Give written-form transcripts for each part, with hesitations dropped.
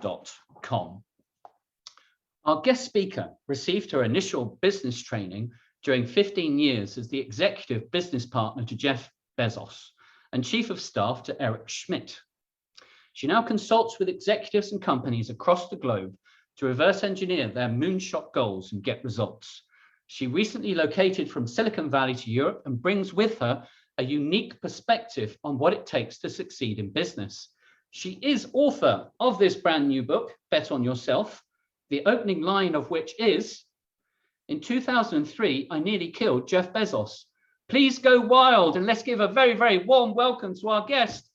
intrapreneur.com. Our guest speaker received her initial business training during 15 years as the executive business partner to Jeff Bezos and chief of staff to Eric Schmidt. She now consults with executives and companies across the globe to reverse engineer their moonshot goals and get results. She recently located from Silicon Valley to Europe and brings with her a unique perspective on what it takes to succeed in business. She is author of this brand new book, Bet on Yourself, the opening line of which is, "In 2003, I nearly killed Jeff Bezos. Please go wild and let's give a very, very warm welcome to our guest,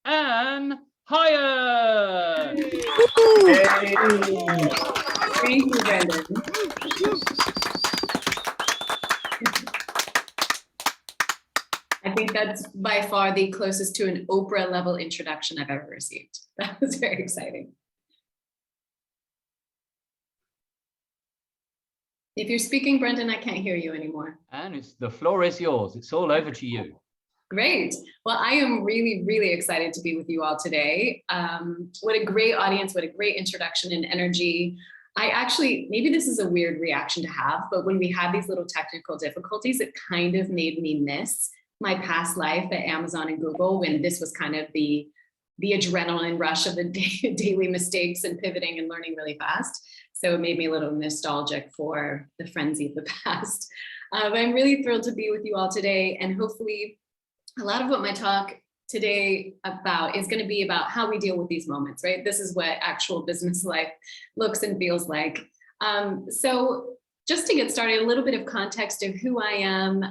Anne Hiatt." Hey. Thank you, Brendan. I think that's by far the closest to an Oprah level introduction I've ever received. That was very exciting. If you're speaking, Brendan, I can't hear you anymore. And the floor is yours. It's all over to you. Great. Well, I am really, really excited to be with you all today. What a great audience, what a great introduction and energy. I actually, maybe this is a weird reaction to have, but when we had these little technical difficulties, it kind of made me miss my past life at Amazon and Google when this was kind of the adrenaline rush of the daily mistakes and pivoting and learning really fast. So it made me a little nostalgic for the frenzy of the past. But I'm really thrilled to be with you all today. And hopefully a lot of what my talk today about is going to be about how we deal with these moments, right? This is what actual business life looks and feels like. So just to get started, a little bit of context of who I am,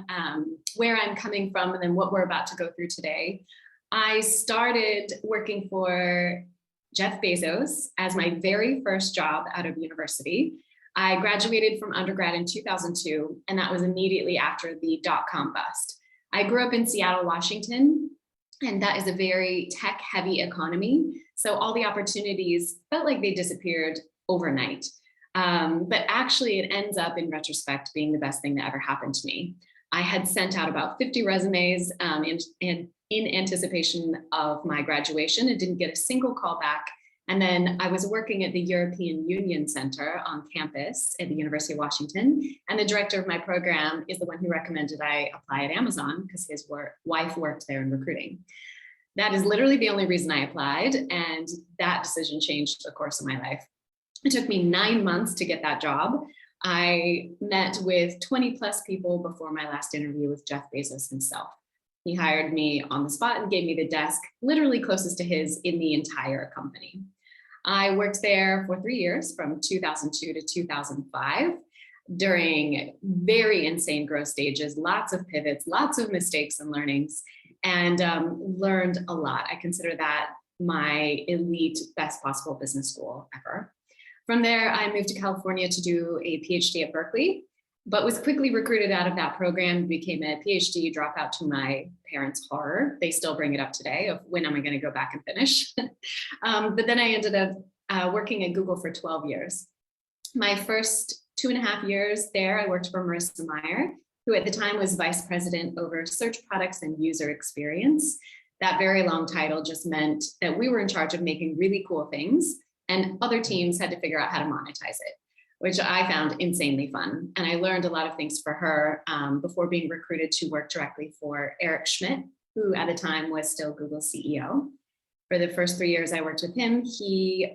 where I'm coming from, and then what we're about to go through today. I started working for Jeff Bezos as my very first job out of university. I graduated from undergrad in 2002, and that was immediately after the dot-com bust. I grew up in Seattle, Washington, and that is a very tech-heavy economy. So all the opportunities felt like they disappeared overnight. But actually, it ends up, in retrospect, being the best thing that ever happened to me. I had sent out about 50 resumes in anticipation of my graduation and didn't get a single call back. And then I was working at the European Union Center on campus at the University of Washington. And the director of my program is the one who recommended I apply at Amazon because his wife worked there in recruiting. That is literally the only reason I applied. And that decision changed the course of my life. It took me 9 months to get that job. I met with 20 plus people before my last interview with Jeff Bezos himself. He hired me on the spot and gave me the desk literally closest to his in the entire company. I worked there for 3 years, from 2002 to 2005, during very insane growth stages, lots of pivots, lots of mistakes and learnings, and learned a lot. I consider that my elite, best possible business school ever. From there, I moved to California to do a PhD at Berkeley, but was quickly recruited out of that program, became a PhD dropout to my parents' horror. They still bring it up today of when am I going to go back and finish? But then I ended up working at Google for 12 years. My first 2.5 years there, I worked for Marissa Mayer, who at the time was vice president over search products and user experience. That very long title just meant that we were in charge of making really cool things, and other teams had to figure out how to monetize it, which I found insanely fun. And I learned a lot of things for her before being recruited to work directly for Eric Schmidt, who at the time was still Google's CEO. For the first 3 years I worked with him, he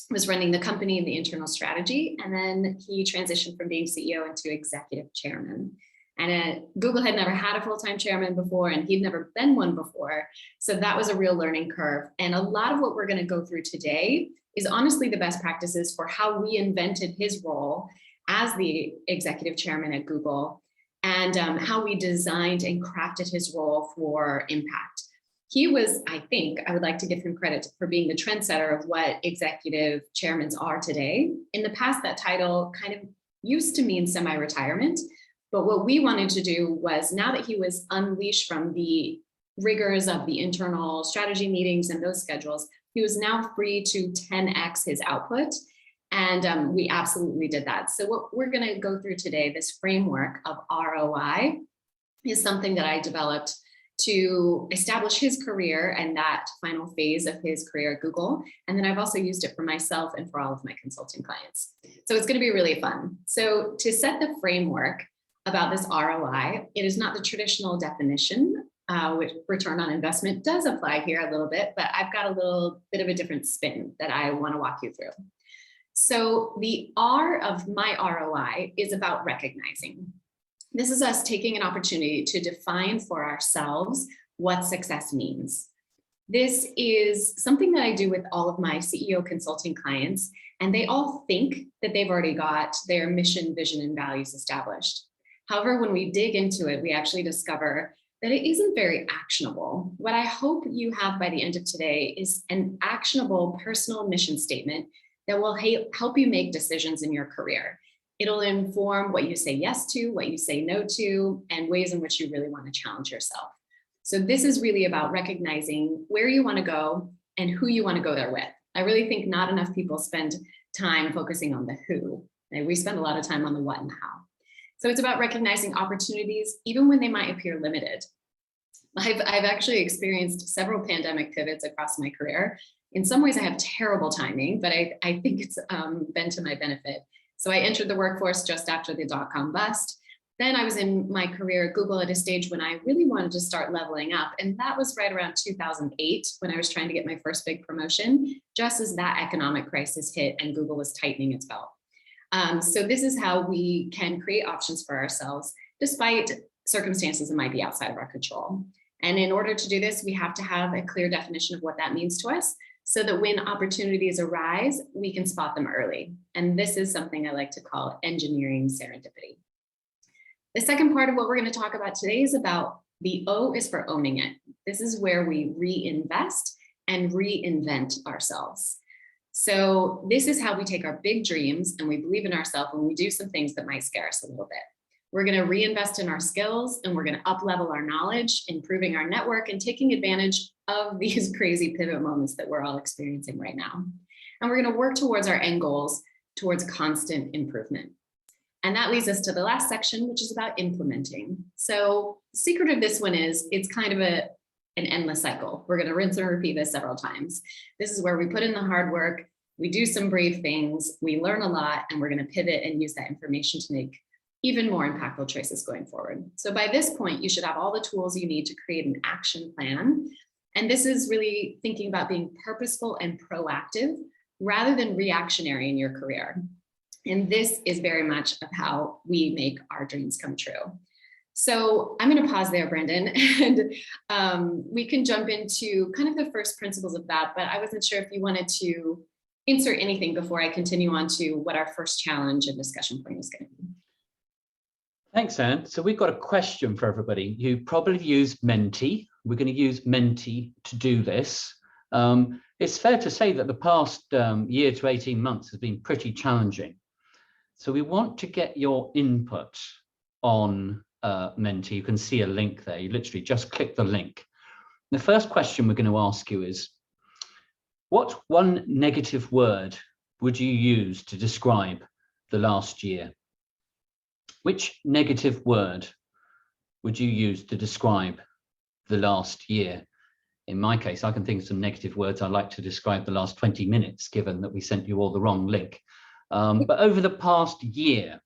was running the company and the internal strategy. And then he transitioned from being CEO into executive chairman. And Google had never had a full-time chairman before, and he'd never been one before. So that was a real learning curve. And a lot of what we're going to go through today is honestly the best practices for how we invented his role as the executive chairman at Google, and how we designed and crafted his role for impact. He was, I think, I would like to give him credit for being the trendsetter of what executive chairmen are today. In the past, that title kind of used to mean semi-retirement. But what we wanted to do was, now that he was unleashed from the rigors of the internal strategy meetings and those schedules, he was now free to 10x his output. And we absolutely did that. So what we're going to go through today, this framework of ROI, is something that I developed to establish his career and that final phase of his career at Google. And then I've also used it for myself and for all of my consulting clients. So it's going to be really fun. So to set the framework about this ROI, it is not the traditional definition, which return on investment does apply here a little bit, but I've got a little bit of a different spin that I want to walk you through. So the R of my ROI is about recognizing. This is us taking an opportunity to define for ourselves what success means. This is something that I do with all of my CEO consulting clients, and they all think that they've already got their mission, vision, and values established. However, when we dig into it, we actually discover that it isn't very actionable. What I hope you have by the end of today is an actionable personal mission statement that will help you make decisions in your career. It'll inform what you say yes to, what you say no to, and ways in which you really want to challenge yourself. So this is really about recognizing where you want to go and who you want to go there with. I really think not enough people spend time focusing on the who. And we spend a lot of time on the what and how. So it's about recognizing opportunities, even when they might appear limited. I've actually experienced several pandemic pivots across my career. In some ways, I have terrible timing, but I think it's been to my benefit. So I entered the workforce just after the dot-com bust. Then I was in my career at Google at a stage when I really wanted to start leveling up. And that was right around 2008 when I was trying to get my first big promotion, just as that economic crisis hit and Google was tightening its belt. So this is how we can create options for ourselves, despite circumstances that might be outside of our control. And in order to do this, we have to have a clear definition of what that means to us, so that when opportunities arise, we can spot them early. And this is something I like to call engineering serendipity. The second part of what we're going to talk about today is about the O is for owning it. This is where we reinvest and reinvent ourselves. So this is how we take our big dreams and we believe in ourselves when we do some things that might scare us a little bit. We're going to reinvest in our skills and we're going to up-level our knowledge, improving our network and taking advantage of these crazy pivot moments that we're all experiencing right now. And we're going to work towards our end goals, towards constant improvement. And that leads us to the last section, which is about implementing. So the secret of this one is it's kind of an endless cycle. We're going to rinse and repeat this several times. This is where we put in the hard work, we do some brave things, we learn a lot, and we're going to pivot and use that information to make even more impactful choices going forward. So by this point, you should have all the tools you need to create an action plan. And this is really thinking about being purposeful and proactive rather than reactionary in your career. And this is very much of how we make our dreams come true. So I'm going to pause there, Brendan, and we can jump into kind of the first principles of that, but I wasn't sure if you wanted to insert anything before I continue on to what our first challenge and discussion point is going to be. Thanks, Anne. So we've got a question for everybody. You probably used Menti. We're going to use Menti to do this. It's fair to say that the past year to 18 months has been pretty challenging. So we want to get your input on Menti. You can see a link there. You literally just click the link. The first question we're going to ask you is, what one negative word would you use to describe the last year? Which negative word would you use to describe the last year? In my case, I can think of some negative words I like to describe the last 20 minutes, given that we sent you all the wrong link. But over the past year,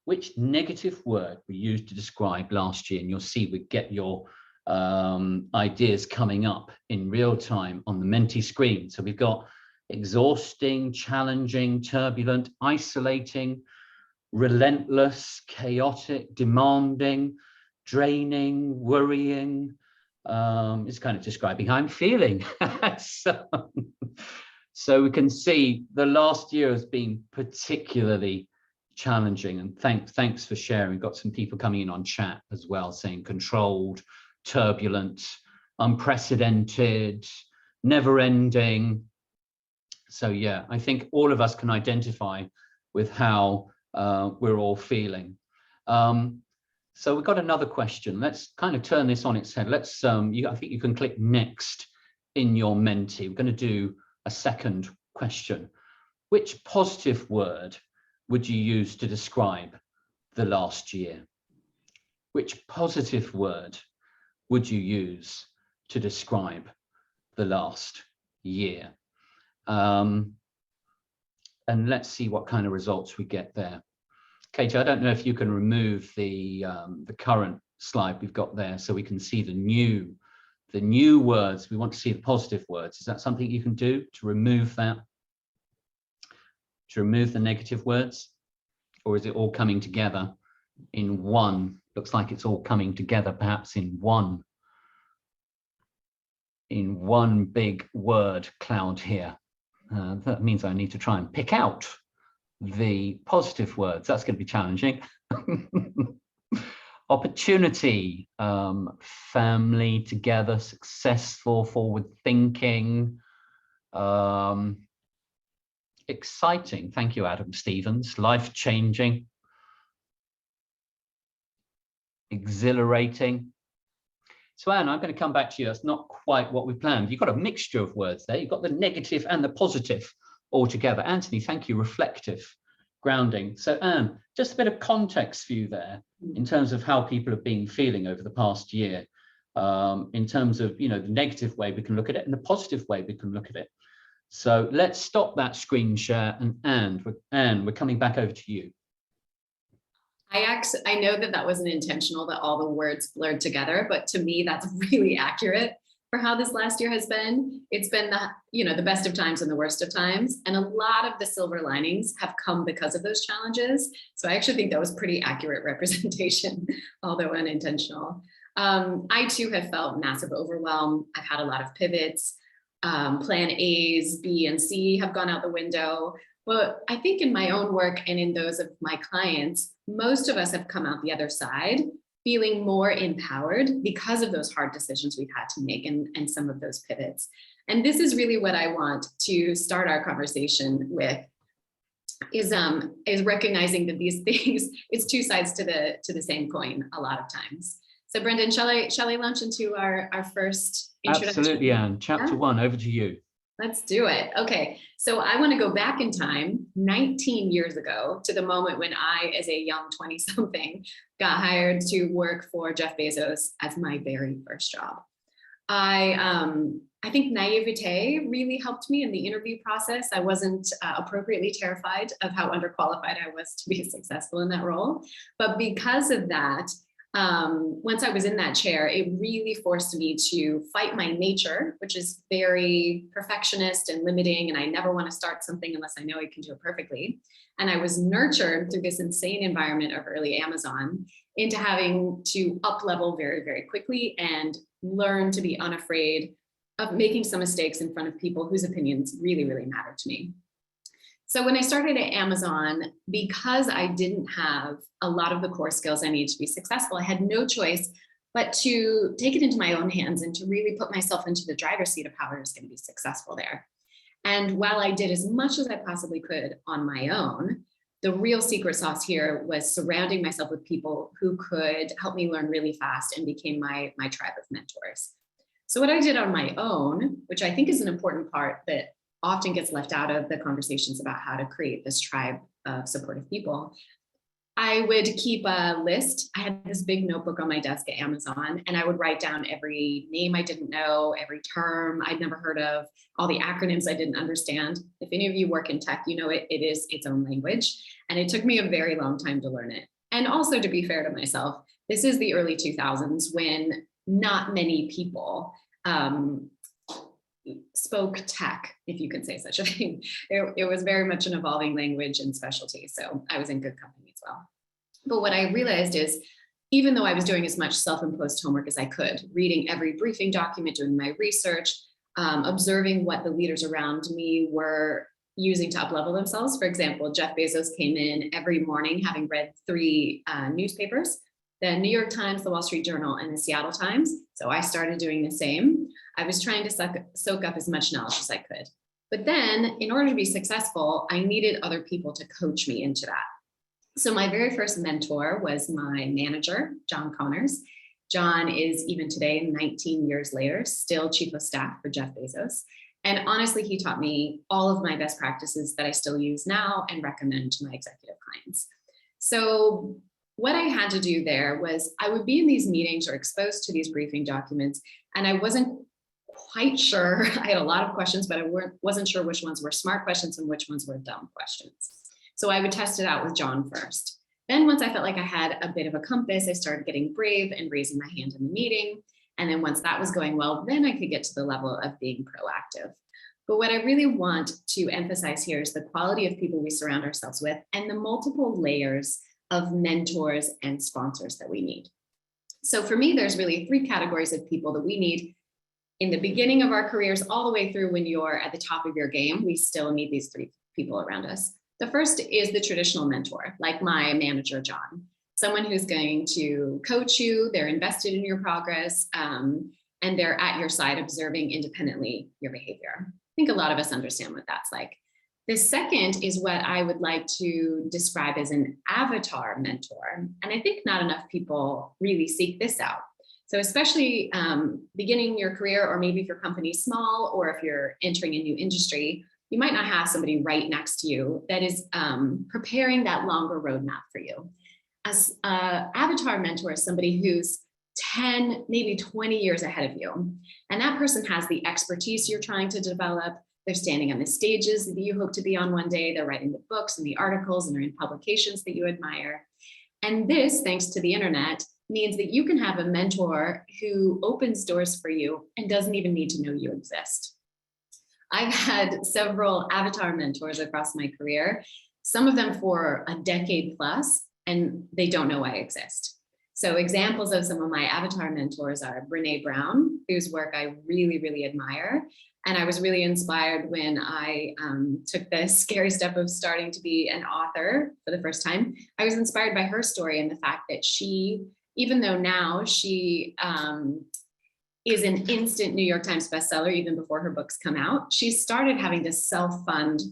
which negative word we used to describe last year? And you'll see we get your ideas coming up in real time on the Menti screen. So we've got exhausting, challenging, turbulent, isolating, relentless, chaotic, demanding, draining, worrying. It's kind of describing how I'm feeling. So we can see the last year has been particularly challenging, and thanks for sharing. We've got some people coming in on chat as well saying controlled, turbulent, unprecedented, never ending. So yeah, I think all of us can identify with how we're all feeling. So we've got another question. Let's kind of turn this on its head. Let's I think you can click next in your Menti. We're going to do a second question. Which positive word would you use to describe the last year? Which positive word would you use to describe the last year? And let's see what kind of results we get there. Katie, I don't know if you can remove the current slide we've got there so we can see the new words. We want to see the positive words. Is that something you can do to remove that? To remove the negative words? Or is it all coming together in one? Looks like it's all coming together perhaps in one big word cloud here. That means I need to try and pick out the positive words. That's going to be challenging. Opportunity, family, together, successful, forward thinking, exciting. Thank you, Adam Stevens. Life changing, exhilarating. So Anne, I'm going to come back to you. That's not quite what we planned. You've got a mixture of words there. You've got the negative and the positive all together. Anthony, thank you. Reflective, grounding. So Anne, just a bit of context for you there in terms of how people have been feeling over the past year, in terms of, the negative way we can look at it and the positive way we can look at it. So let's stop that screen share, and Anne, we're coming back over to you. I know that wasn't intentional, that all the words blurred together, but to me, that's really accurate for how this last year has been. It's been the best of times and the worst of times. And a lot of the silver linings have come because of those challenges. So I actually think that was pretty accurate representation, although unintentional. I too have felt massive overwhelm. I've had a lot of pivots. Plan A's, B and C have gone out the window. But I think in my own work and in those of my clients, most of us have come out the other side feeling more empowered because of those hard decisions we've had to make and some of those pivots. And this is really what I want to start our conversation with, is recognizing that these things, it's two sides to the same coin a lot of times. So Brendan, shall I launch into our first introduction? Absolutely, Anne. Chapter 1, over to you. Let's do it. Okay, so I want to go back in time 19 years ago to the moment when I, as a young 20-something, got hired to work for Jeff Bezos as my very first job. I think naivete really helped me in the interview process. I wasn't appropriately terrified of how underqualified I was to be successful in that role. But because of that, once I was in that chair, it really forced me to fight my nature, which is very perfectionist and limiting. And I never want to start something unless I know I can do it perfectly. And I was nurtured through this insane environment of early Amazon into having to up level very, very quickly and learn to be unafraid of making some mistakes in front of people whose opinions really, really matter to me. So when I started at Amazon, because I didn't have a lot of the core skills I needed to be successful, I had no choice but to take it into my own hands and to really put myself into the driver's seat of how I was going to be successful there. And while I did as much as I possibly could on my own, the real secret sauce here was surrounding myself with people who could help me learn really fast and became my tribe of mentors. So what I did on my own, which I think is an important part that often gets left out of the conversations about how to create this tribe of supportive people, I would keep a list. I had this big notebook on my desk at Amazon, and I would write down every name I didn't know, every term I'd never heard of, all the acronyms I didn't understand. If any of you work in tech, you know it is its own language. And it took me a very long time to learn it. And also, to be fair to myself, this is the early 2000s when not many people spoke tech, if you can say such a thing. It was very much an evolving language and specialty. So I was in good company as well. But what I realized is, even though I was doing as much self-imposed homework as I could, reading every briefing document, doing my research, observing what the leaders around me were using to up-level themselves. For example, Jeff Bezos came in every morning having read 3 newspapers, the New York Times, the Wall Street Journal, and the Seattle Times. So I started doing the same. I was trying to soak up as much knowledge as I could. But then, in order to be successful, I needed other people to coach me into that. So my very first mentor was my manager, John Connors. John is, even today, 19 years later, still chief of staff for Jeff Bezos. And honestly, he taught me all of my best practices that I still use now and recommend to my executive clients. So what I had to do there was I would be in these meetings or exposed to these briefing documents, and I wasn't quite sure. I had a lot of questions, but I wasn't sure which ones were smart questions and which ones were dumb questions. So I would test it out with John first. Then once I felt like I had a bit of a compass, I started getting brave and raising my hand in the meeting. And then once that was going well, then I could get to the level of being proactive. But what I really want to emphasize here is the quality of people we surround ourselves with and the multiple layers of mentors and sponsors that we need. So for me, there's really 3 categories of people that we need in the beginning of our careers, all the way through when you're at the top of your game. We still need these 3 people around us. The first is the traditional mentor, like my manager, John, someone who's going to coach you, they're invested in your progress, and they're at your side observing independently your behavior. I think a lot of us understand what that's like. The second is what I would like to describe as an avatar mentor. And I think not enough people really seek this out. So especially beginning your career, or maybe if your company's small, or if you're entering a new industry, you might not have somebody right next to you that is preparing that longer roadmap for you. As avatar mentor is somebody who's 10, maybe 20 years ahead of you. And that person has the expertise you're trying to develop. They're standing on the stages that you hope to be on one day. They're writing the books and the articles and are in publications that you admire. And this, thanks to the internet, means that you can have a mentor who opens doors for you and doesn't even need to know you exist. I've had several avatar mentors across my career, some of them for a decade plus, and they don't know I exist. So examples of some of my avatar mentors are Brene Brown, whose work I really, really admire. And I was really inspired when I took the scary step of starting to be an author for the first time. I was inspired by her story and the fact that she, even though now she is an instant New York Times bestseller, even before her books come out, she started having to self-fund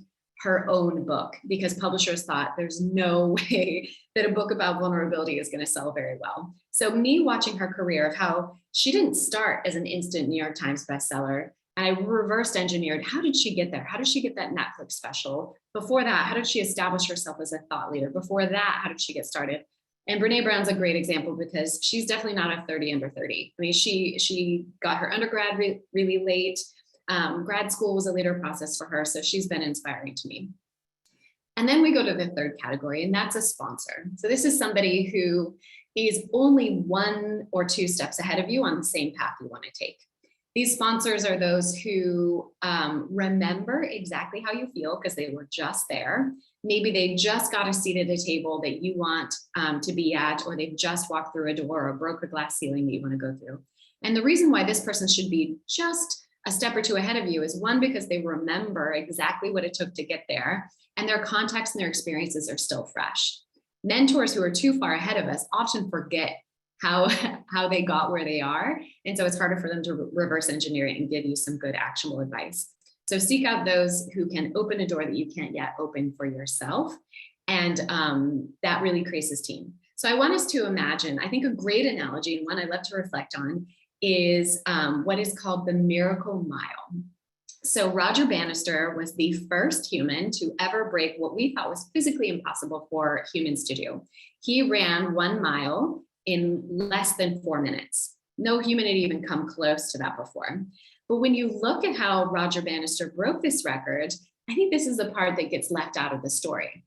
her own book because publishers thought there's no way that a book about vulnerability is going to sell very well. So me watching her career of how she didn't start as an instant New York Times bestseller, and I reversed engineered, how did she get there? How did she get that Netflix special? Before that, how did she establish herself as a thought leader? Before that, how did she get started? And Brene Brown's a great example because she's definitely not a 30 under 30. I mean, she got her undergrad really late. Grad school was a later process for her, so she's been inspiring to me. And then we go to the third category, and that's a sponsor. So this is somebody who is only 1 or 2 steps ahead of you on the same path you want to take. These sponsors are those who remember exactly how you feel because they were just there. Maybe they just got a seat at a table that you want to be at, or they've just walked through a door or broke a glass ceiling that you want to go through. And the reason why this person should be just a step or 2 ahead of you is 1, because they remember exactly what it took to get there, and their context and their experiences are still fresh. Mentors who are too far ahead of us often forget how they got where they are. And so it's harder for them to reverse engineer it and give you some good actionable advice. So seek out those who can open a door that you can't yet open for yourself. And that really creates this team. So I want us to imagine, I think a great analogy, and one I love to reflect on, is what is called the miracle mile. So Roger Bannister was the first human to ever break what we thought was physically impossible for humans to do. He ran 1 mile in less than 4 minutes. No human had even come close to that before. But when you look at how Roger Bannister broke this record, I think this is the part that gets left out of the story.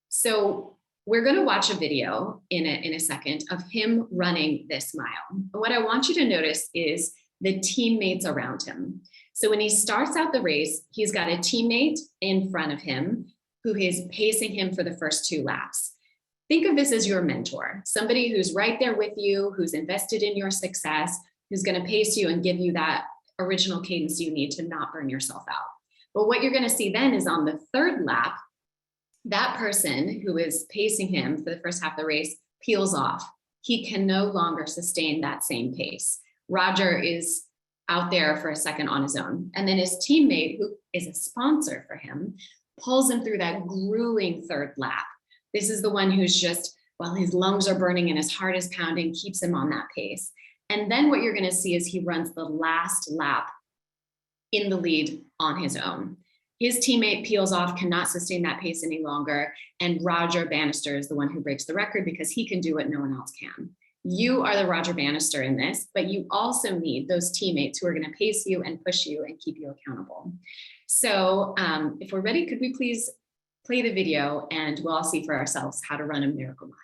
So we're going to watch a video in a second of him running this mile. And what I want you to notice is the teammates around him. So when he starts out the race, he's got a teammate in front of him who is pacing him for the first 2 laps. Think of this as your mentor, somebody who's right there with you, who's invested in your success, who's going to pace you and give you that original cadence you need to not burn yourself out. But what you're going to see then is on the 3rd lap, that person who is pacing him for the first half of the race peels off. He can no longer sustain that same pace. Roger is out there for a second on his own. And then his teammate, who is a sponsor for him, pulls him through that grueling 3rd lap. This is the one who's just, while his lungs are burning and his heart is pounding, keeps him on that pace. And then what you're going to see is he runs the last lap in the lead on his own. His teammate peels off, cannot sustain that pace any longer. And Roger Bannister is the one who breaks the record because he can do what no one else can. You are the Roger Bannister in this, but you also need those teammates who are going to pace you and push you and keep you accountable. So if we're ready, could we please play the video and we'll all see for ourselves how to run a miracle mile.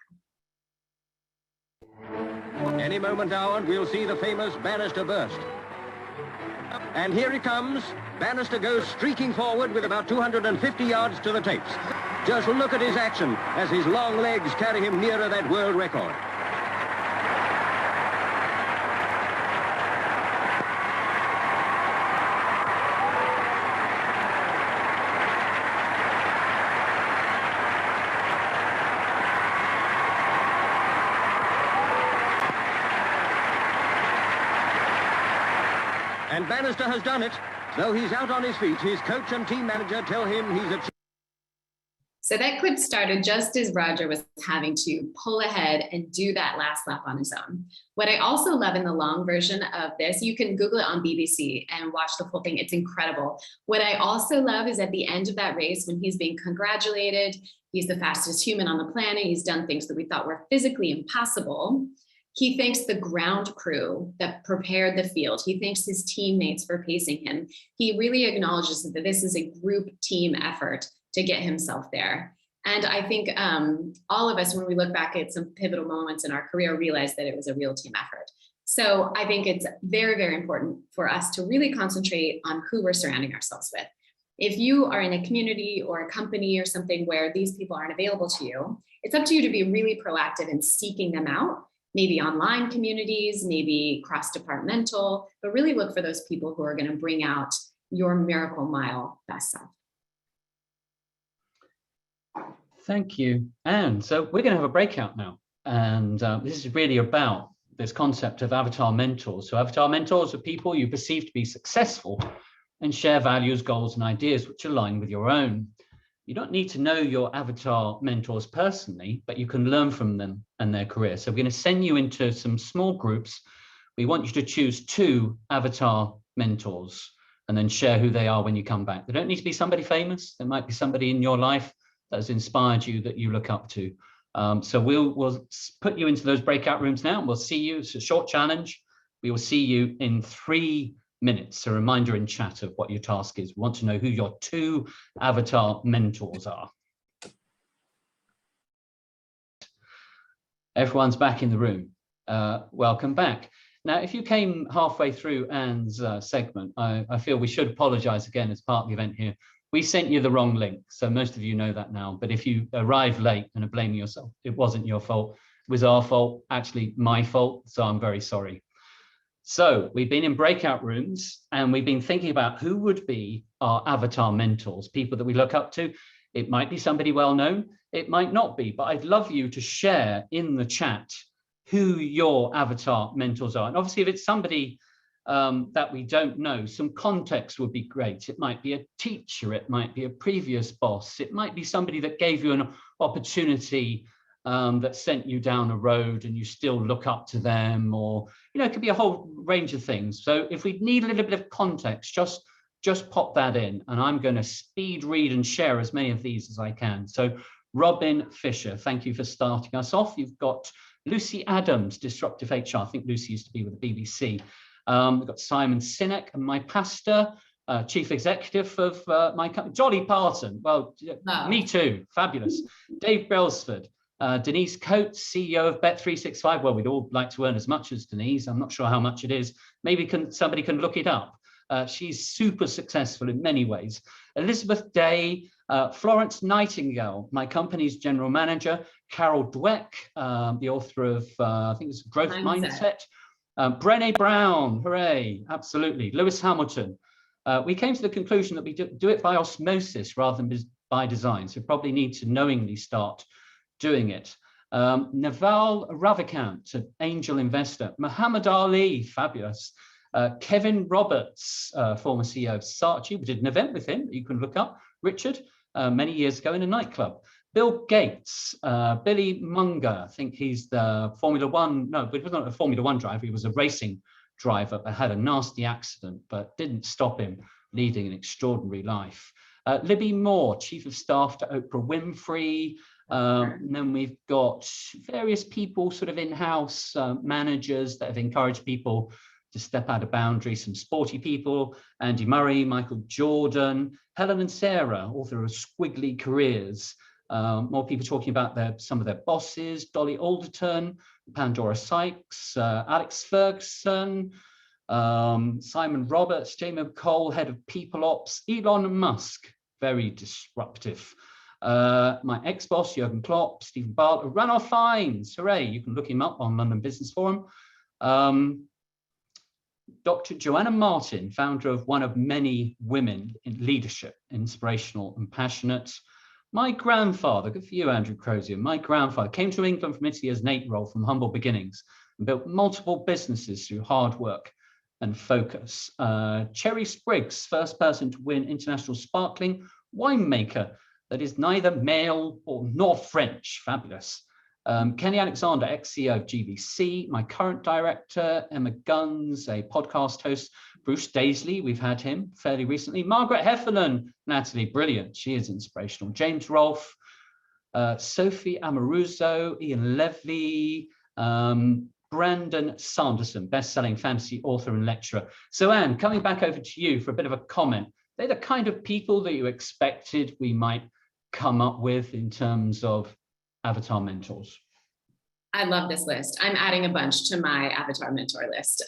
Any moment now and we'll see the famous Bannister burst. And here he comes. Bannister goes streaking forward with about 250 yards to the tapes. Just look at his action as his long legs carry him nearer that world record. And Bannister has done it. Though he's out on his feet, his coach and team manager tell him he's achieved. So that clip started just as Roger was having to pull ahead and do that last lap on his own. What I also love in the long version of this, you can Google it on BBC and watch the full thing. It's incredible. What I also love is at the end of that race, when he's being congratulated, he's the fastest human on the planet. He's done things that we thought were physically impossible. He thanks the ground crew that prepared the field. He thanks his teammates for pacing him. He really acknowledges that this is a group team effort to get himself there. And I think all of us, when we look back at some pivotal moments in our career, realize that it was a real team effort. So I think it's very, very important for us to really concentrate on who we're surrounding ourselves with. If you are in a community or a company or something where these people aren't available to you, it's up to you to be really proactive in seeking them out. Maybe online communities, maybe cross-departmental, but really look for those people who are going to bring out your miracle mile best self. Thank you, Anne. So we're going to have a breakout now. And this is really about this concept of avatar mentors. So avatar mentors are people you perceive to be successful and share values, goals, and ideas which align with your own. You don't need to know your avatar mentors personally, but you can learn from them and their career. So we're going to send you into some small groups. We want you to choose 2 avatar mentors and then share who they are when you come back. They don't need to be somebody famous. There might be somebody in your life that has inspired you that you look up to. So we'll put you into those breakout rooms now. And we'll see you. It's a short challenge. We will see you in 3 minutes. A reminder in chat of what your task is. We want to know who your 2 avatar mentors are. Everyone's back in the room. Welcome back. Now, if you came halfway through Anne's segment, I feel we should apologize again as part of the event here. We sent you the wrong link, so most of you know that now. But if you arrived late and are blaming yourself, it wasn't your fault. It was our fault, actually my fault, so I'm very sorry. So we've been in breakout rooms and we've been thinking about who would be our avatar mentors, people that we look up to. It might be somebody well known, it might not be, but I'd love you to share in the chat who your avatar mentors are. And obviously if it's somebody that we don't know, some context would be great. It might be a teacher, it might be a previous boss, it might be somebody that gave you an opportunity that sent you down a road and you still look up to them, or it could be a whole range of things. So if we need a little bit of context, just pop that in, and I'm going to speed read and share as many of these as I can. So Robin Fisher, thank you for starting us off. You've got Lucy Adams, Disruptive HR. I think Lucy used to be with the BBC. We've got Simon Sinek, and my pastor, chief executive of my company, Dolly Parton. Well, Wow. Me too, fabulous. Dave Brailsford, Denise Coates, CEO of Bet365. Well, we'd all like to earn as much as Denise. I'm not sure how much it is. Maybe somebody can look it up. She's super successful in many ways. Elizabeth Day, Florence Nightingale, my company's general manager. Carol Dweck, the author of, I think it's Growth Mindset. Brené Brown, hooray, absolutely. Lewis Hamilton. We came to the conclusion that we do it by osmosis rather than by design. So probably need to knowingly start doing it. Naval Ravikant, an angel investor. Muhammad Ali, fabulous. Kevin Roberts, former CEO of Saatchi. We did an event with him that you can look up. Richard, many years ago in a nightclub. Bill Gates, Billy Munger, I think he's the Formula One, no, but he was not a Formula One driver, he was a racing driver, but had a nasty accident, but didn't stop him leading an extraordinary life. Libby Moore, Chief of Staff to Oprah Winfrey. And then we've got various people, sort of in-house managers that have encouraged people to step out of boundaries, some sporty people, Andy Murray, Michael Jordan, Helen and Sarah, author of Squiggly Careers. More people talking about some of their bosses, Dolly Alderton, Pandora Sykes, Alex Ferguson, Simon Roberts, Jamie McCole, head of People Ops, Elon Musk, very disruptive. My ex-boss, Jürgen Klopp, Stephen Bartlett, Ranulph Fiennes, hooray, you can look him up on London Business Forum. Dr. Joanna Martin, founder of one of many women in leadership, inspirational and passionate. My grandfather, good for you, Andrew Crozier, my grandfather came to England from Italy as an 8-year-old from humble beginnings and built multiple businesses through hard work and focus. Cherry Spriggs, first person to win international sparkling winemaker that is neither male nor French, fabulous. Kenny Alexander, ex-CEO of GVC, my current director, Emma Guns, a podcast host, Bruce Daisley, we've had him fairly recently, Margaret Heffernan, Natalie, brilliant, she is inspirational, James Rolfe, Sophie Amoruso, Ian Levy, Brandon Sanderson, best-selling fantasy author and lecturer. So Anne, coming back over to you for a bit of a comment, they're the kind of people that you expected we might come up with in terms of avatar mentors? I love this list. I'm adding a bunch to my avatar mentor list.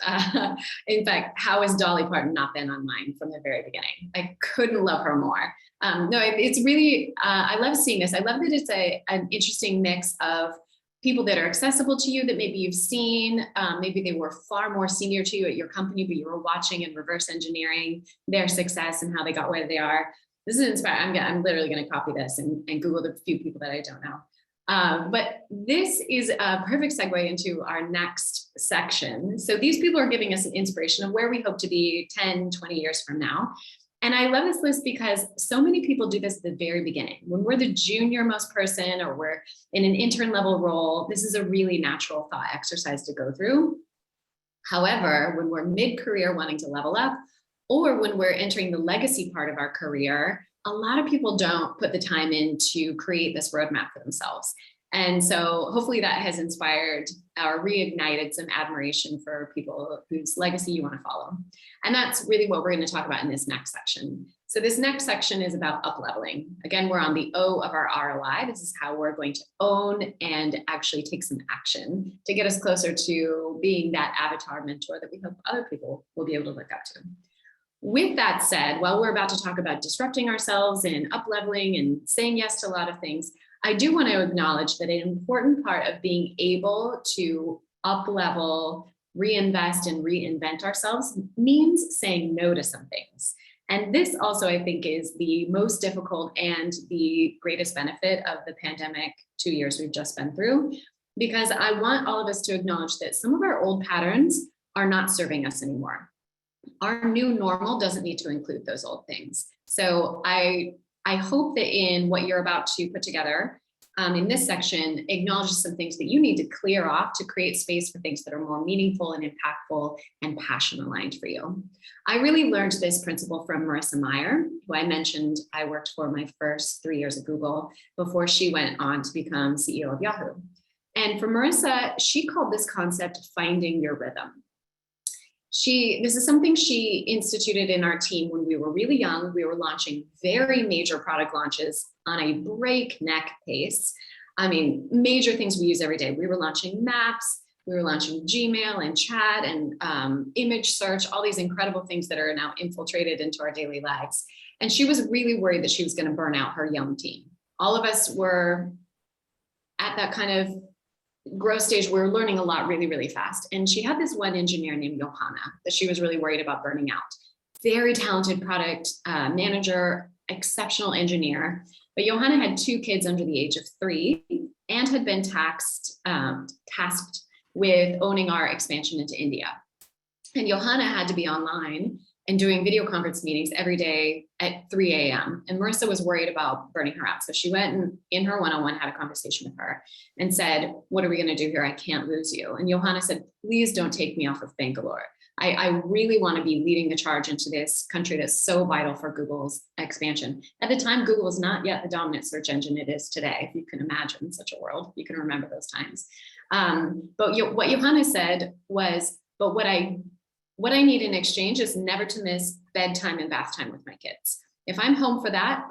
In fact, how has Dolly Parton not been on mine from the very beginning? I couldn't love her more. No, it's really, I love seeing this. I love that it's an interesting mix of people that are accessible to you that maybe you've seen, maybe they were far more senior to you at your company, but you were watching and reverse engineering their success and how they got where they are. This is inspiring. I'm literally going to copy this and Google the few people that I don't know. But this is a perfect segue into our next section. So these people are giving us an inspiration of where we hope to be 10, 20 years from now. And I love this list because so many people do this at the very beginning. When we're the junior most person or we're in an intern level role, this is a really natural thought exercise to go through. However, when we're mid-career wanting to level up, or when we're entering the legacy part of our career, a lot of people don't put the time in to create this roadmap for themselves. And so hopefully that has inspired or reignited some admiration for people whose legacy you want to follow. And that's really what we're going to talk about in this next section. So this next section is about up-leveling. Again, we're on the O of our ROI. This is how we're going to own and actually take some action to get us closer to being that avatar mentor that we hope other people will be able to look up to. With that said, while we're about to talk about disrupting ourselves and up-leveling and saying yes to a lot of things, I do want to acknowledge that an important part of being able to up-level, reinvest, and reinvent ourselves means saying no to some things. And this also, I think, is the most difficult and the greatest benefit of the pandemic 2 years we've just been through, because I want all of us to acknowledge that some of our old patterns are not serving us anymore. Our new normal doesn't need to include those old things. So I hope that in what you're about to put together in this section acknowledges some things that you need to clear off to create space for things that are more meaningful and impactful and passion aligned for you. I really learned this principle from Marissa Mayer, who I mentioned I worked for my first 3 years at Google before she went on to become CEO of Yahoo. And for Marissa, she called this concept finding your rhythm. This is something she instituted in our team when we were really young. We were launching very major product launches on a breakneck pace. I mean, major things we use every day. We were launching Maps, we were launching Gmail and chat and image search, all these incredible things that are now infiltrated into our daily lives. And she was really worried that she was going to burn out her young team. All of us were at that kind of growth stage, we were learning a lot really, really fast. And she had this one engineer named Johanna that she was really worried about burning out. Very talented product manager, exceptional engineer. But Johanna had 2 kids under the age of 3 and had been tasked with owning our expansion into India. And Johanna had to be online and doing video conference meetings every day at 3 a.m. And Marissa was worried about burning her out. So she went and in her one-on-one had a conversation with her and said, what are we going to do here? I can't lose you. And Johanna said, please don't take me off of Bangalore. I really want to be leading the charge into this country that's so vital for Google's expansion. At the time, Google was not yet the dominant search engine it is today. If you can imagine such a world, you can remember those times. But what Johanna said was, but what I need in exchange is never to miss bedtime and bath time with my kids. If I'm home for that,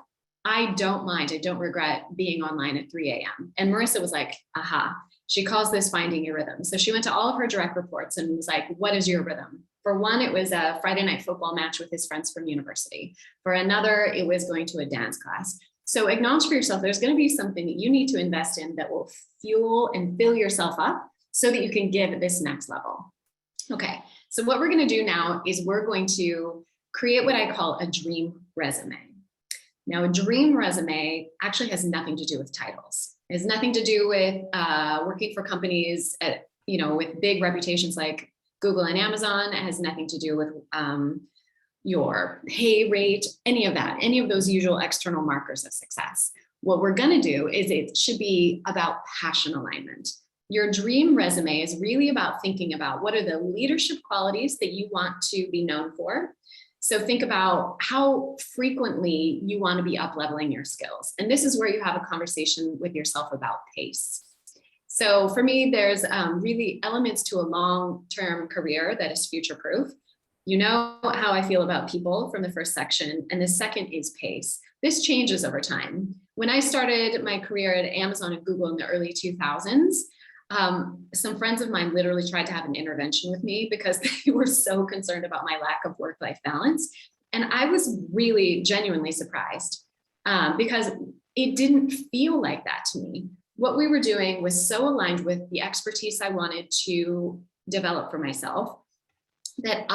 I don't mind. I don't regret being online at 3 a.m. And Marissa was like, aha. She calls this finding your rhythm. So she went to all of her direct reports and was like, what is your rhythm? For one, it was a Friday night football match with his friends from university. For another, it was going to a dance class. So acknowledge for yourself, there's going to be something that you need to invest in that will fuel and fill yourself up so that you can give at this next level. Okay, so what we're going to do now is we're going to create what I call a dream resume. Now, a dream resume actually has nothing to do with titles. It has nothing to do with working for companies at, with big reputations like Google and Amazon. It has nothing to do with your pay rate, any of that, any of those usual external markers of success. What we're going to do is it should be about passion alignment. Your dream resume is really about thinking about what are the leadership qualities that you want to be known for. So think about how frequently you want to be up-leveling your skills. And this is where you have a conversation with yourself about pace. So for me, there's really elements to a long-term career that is future-proof. You know how I feel about people from the first section, and the second is pace. This changes over time. When I started my career at Amazon and Google in the early 2000s, some friends of mine literally tried to have an intervention with me because they were so concerned about my lack of work-life balance. And I was really genuinely surprised because it didn't feel like that to me. What we were doing was so aligned with the expertise I wanted to develop for myself that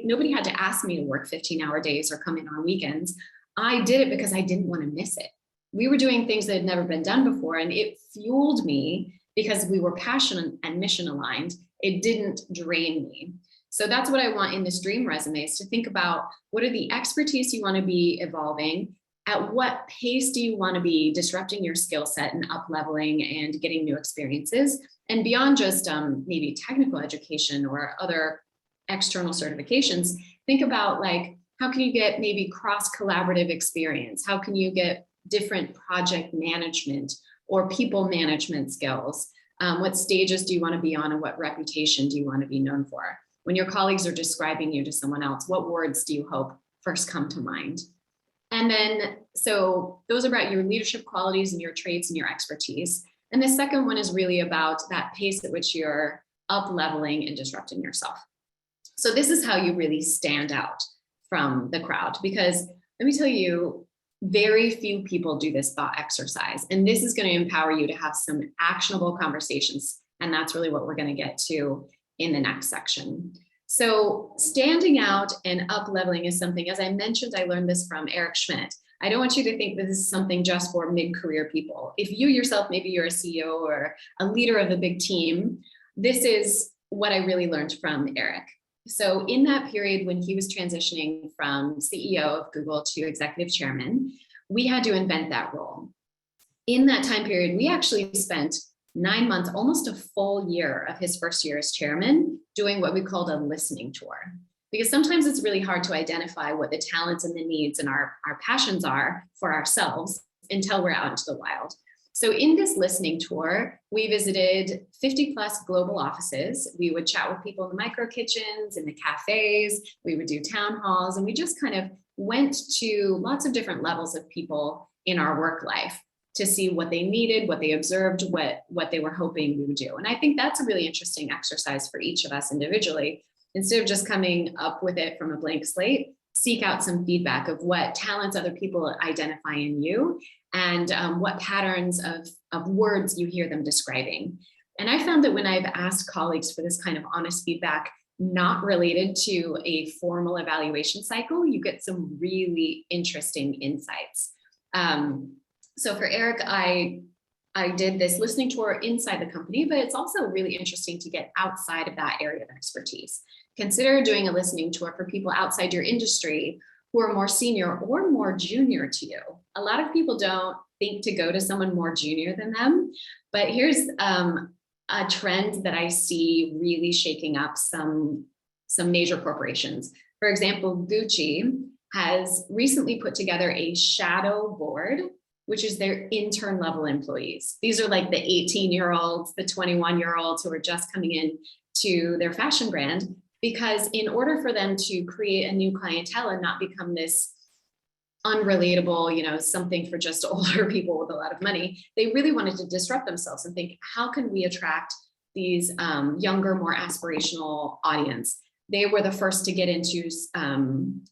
nobody had to ask me to work 15-hour days or come in on weekends. I did it because I didn't want to miss it. We were doing things that had never been done before, and it fueled me because we were passionate and mission aligned. It didn't drain me. So that's what I want in this dream resume, is to think about what are the expertise you want to be evolving, at what pace do you want to be disrupting your skill set and up leveling and getting new experiences, and beyond just maybe technical education or other external certifications, think about like, how can you get maybe cross collaborative experience? How can you get different project management or people management skills? What stages do you want to be on, and what reputation do you want to be known for? When your colleagues are describing you to someone else, what words do you hope first come to mind? And then, so those are about your leadership qualities and your traits and your expertise. And the second one is really about that pace at which you're up leveling and disrupting yourself. So this is how you really stand out from the crowd, because let me tell you, very few people do this thought exercise, and this is going to empower you to have some actionable conversations. And that's really what we're going to get to in the next section. So standing out and up leveling is something, as I mentioned, I learned this from Eric Schmidt. I don't want you to think this is something just for mid-career people. If you yourself, maybe you're a CEO or a leader of a big team, this is what I really learned from Eric. So in that period when he was transitioning from CEO of Google to executive chairman, we had to invent that role. In that time period, we actually spent 9 months, almost a full year of his first year as chairman, doing what we called a listening tour. Because sometimes it's really hard to identify what the talents and the needs and our passions are for ourselves until we're out into the wild. So in this listening tour, we visited 50 plus global offices. We would chat with people in the micro kitchens, in the cafes, we would do town halls, and we just kind of went to lots of different levels of people in our work life to see what they needed, what they observed, what they were hoping we would do. And I think that's a really interesting exercise for each of us individually. Instead of just coming up with it from a blank slate, seek out some feedback of what talents other people identify in you, and what patterns of words you hear them describing. And I found that when I've asked colleagues for this kind of honest feedback, not related to a formal evaluation cycle, you get some really interesting insights. So for Eric, I did this listening tour inside the company, but it's also really interesting to get outside of that area of expertise. Consider doing a listening tour for people outside your industry who are more senior or more junior to you. A lot of people don't think to go to someone more junior than them, but here's a trend that I see really shaking up some some major corporations. For example, Gucci has recently put together a shadow board, which is their intern level employees. These are like the 18-year-olds, the 21-year-olds who are just coming in to their fashion brand, because in order for them to create a new clientele and not become this unrelatable, something for just older people with a lot of money, they really wanted to disrupt themselves and think, how can we attract these younger, more aspirational audience? They were the first to get into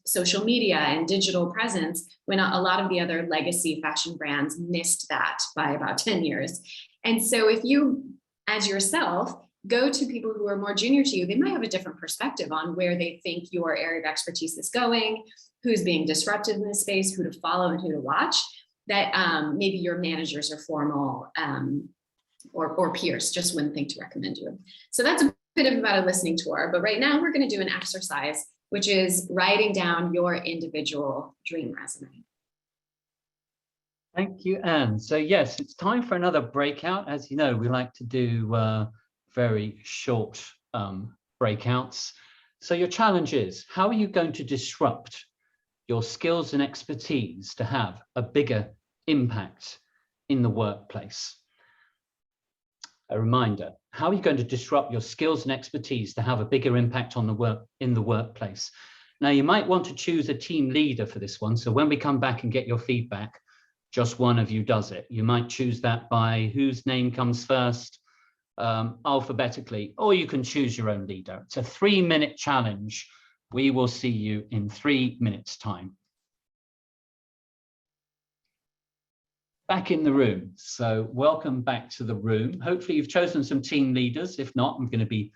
social media and digital presence when a lot of the other legacy fashion brands missed that by about 10 years. And so if you, as yourself, go to people who are more junior to you, they might have a different perspective on where they think your area of expertise is going, who's being disruptive in this space, who to follow and who to watch, that maybe your managers are formal or peers just wouldn't think to recommend you. So that's a bit about a listening tour, but right now we're going to do an exercise, which is writing down your individual dream resume. Thank you, Anne. So yes, it's time for another breakout. As you know, we like to do very short breakouts. So your challenge is, how are you going to disrupt your skills and expertise to have a bigger impact in the workplace? A reminder, how are you going to disrupt your skills and expertise to have a bigger impact on in the workplace? Now, you might want to choose a team leader for this one. So when we come back and get your feedback, just one of you does it. You might choose that by whose name comes first, alphabetically, or you can choose your own leader. It's a 3-minute challenge. We will see you in 3 minutes' time. Back in the room. So welcome back to the room. Hopefully you've chosen some team leaders. If not, I'm going to be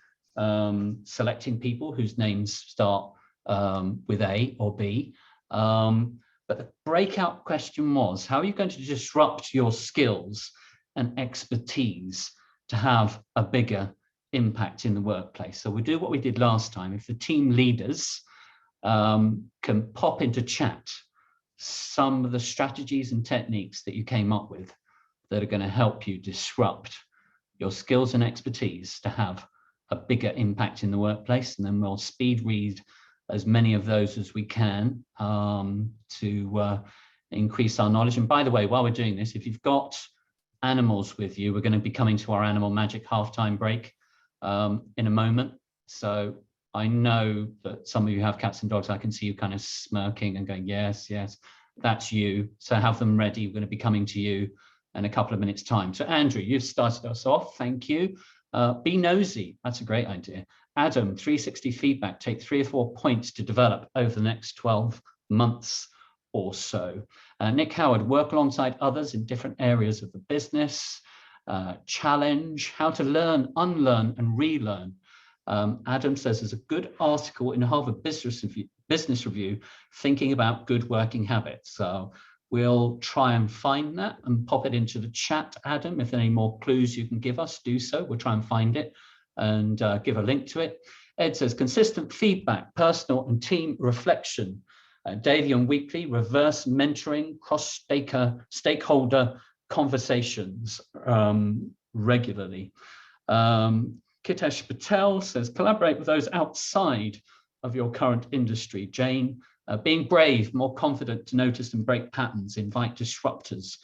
selecting people whose names start with A or B. But the breakout question was, how are you going to disrupt your skills and expertise to have a bigger impact in the workplace? So we'll do what we did last time. If the team leaders can pop into chat some of the strategies and techniques that you came up with that are going to help you disrupt your skills and expertise to have a bigger impact in the workplace, and then we'll speed read as many of those as we can to increase our knowledge. And by the way, while we're doing this, if you've got animals with you, we're going to be coming to our Animal Magic halftime break in a moment. So I know that some of you have cats and dogs. I can see you kind of smirking and going, yes, yes, that's you. So have them ready. We're going to be coming to you in a couple of minutes' time. So Andrew, you've started us off. Thank you. Be nosy. That's a great idea. Adam, 360 feedback. Take 3 or 4 points to develop over the next 12 months or so. Nick Howard, work alongside others in different areas of the business. Challenge, how to learn, unlearn, and relearn. Adam says there's a good article in Harvard Business Review thinking about good working habits. So we'll try and find that and pop it into the chat, Adam. If there are any more clues you can give us, do so. We'll try and find it and give a link to it. Ed says consistent feedback, personal and team reflection, daily and weekly, reverse mentoring, cross-stakeholder conversations regularly. Kitesh Patel says, collaborate with those outside of your current industry. Jane, being brave, more confident to notice and break patterns, invite disruptors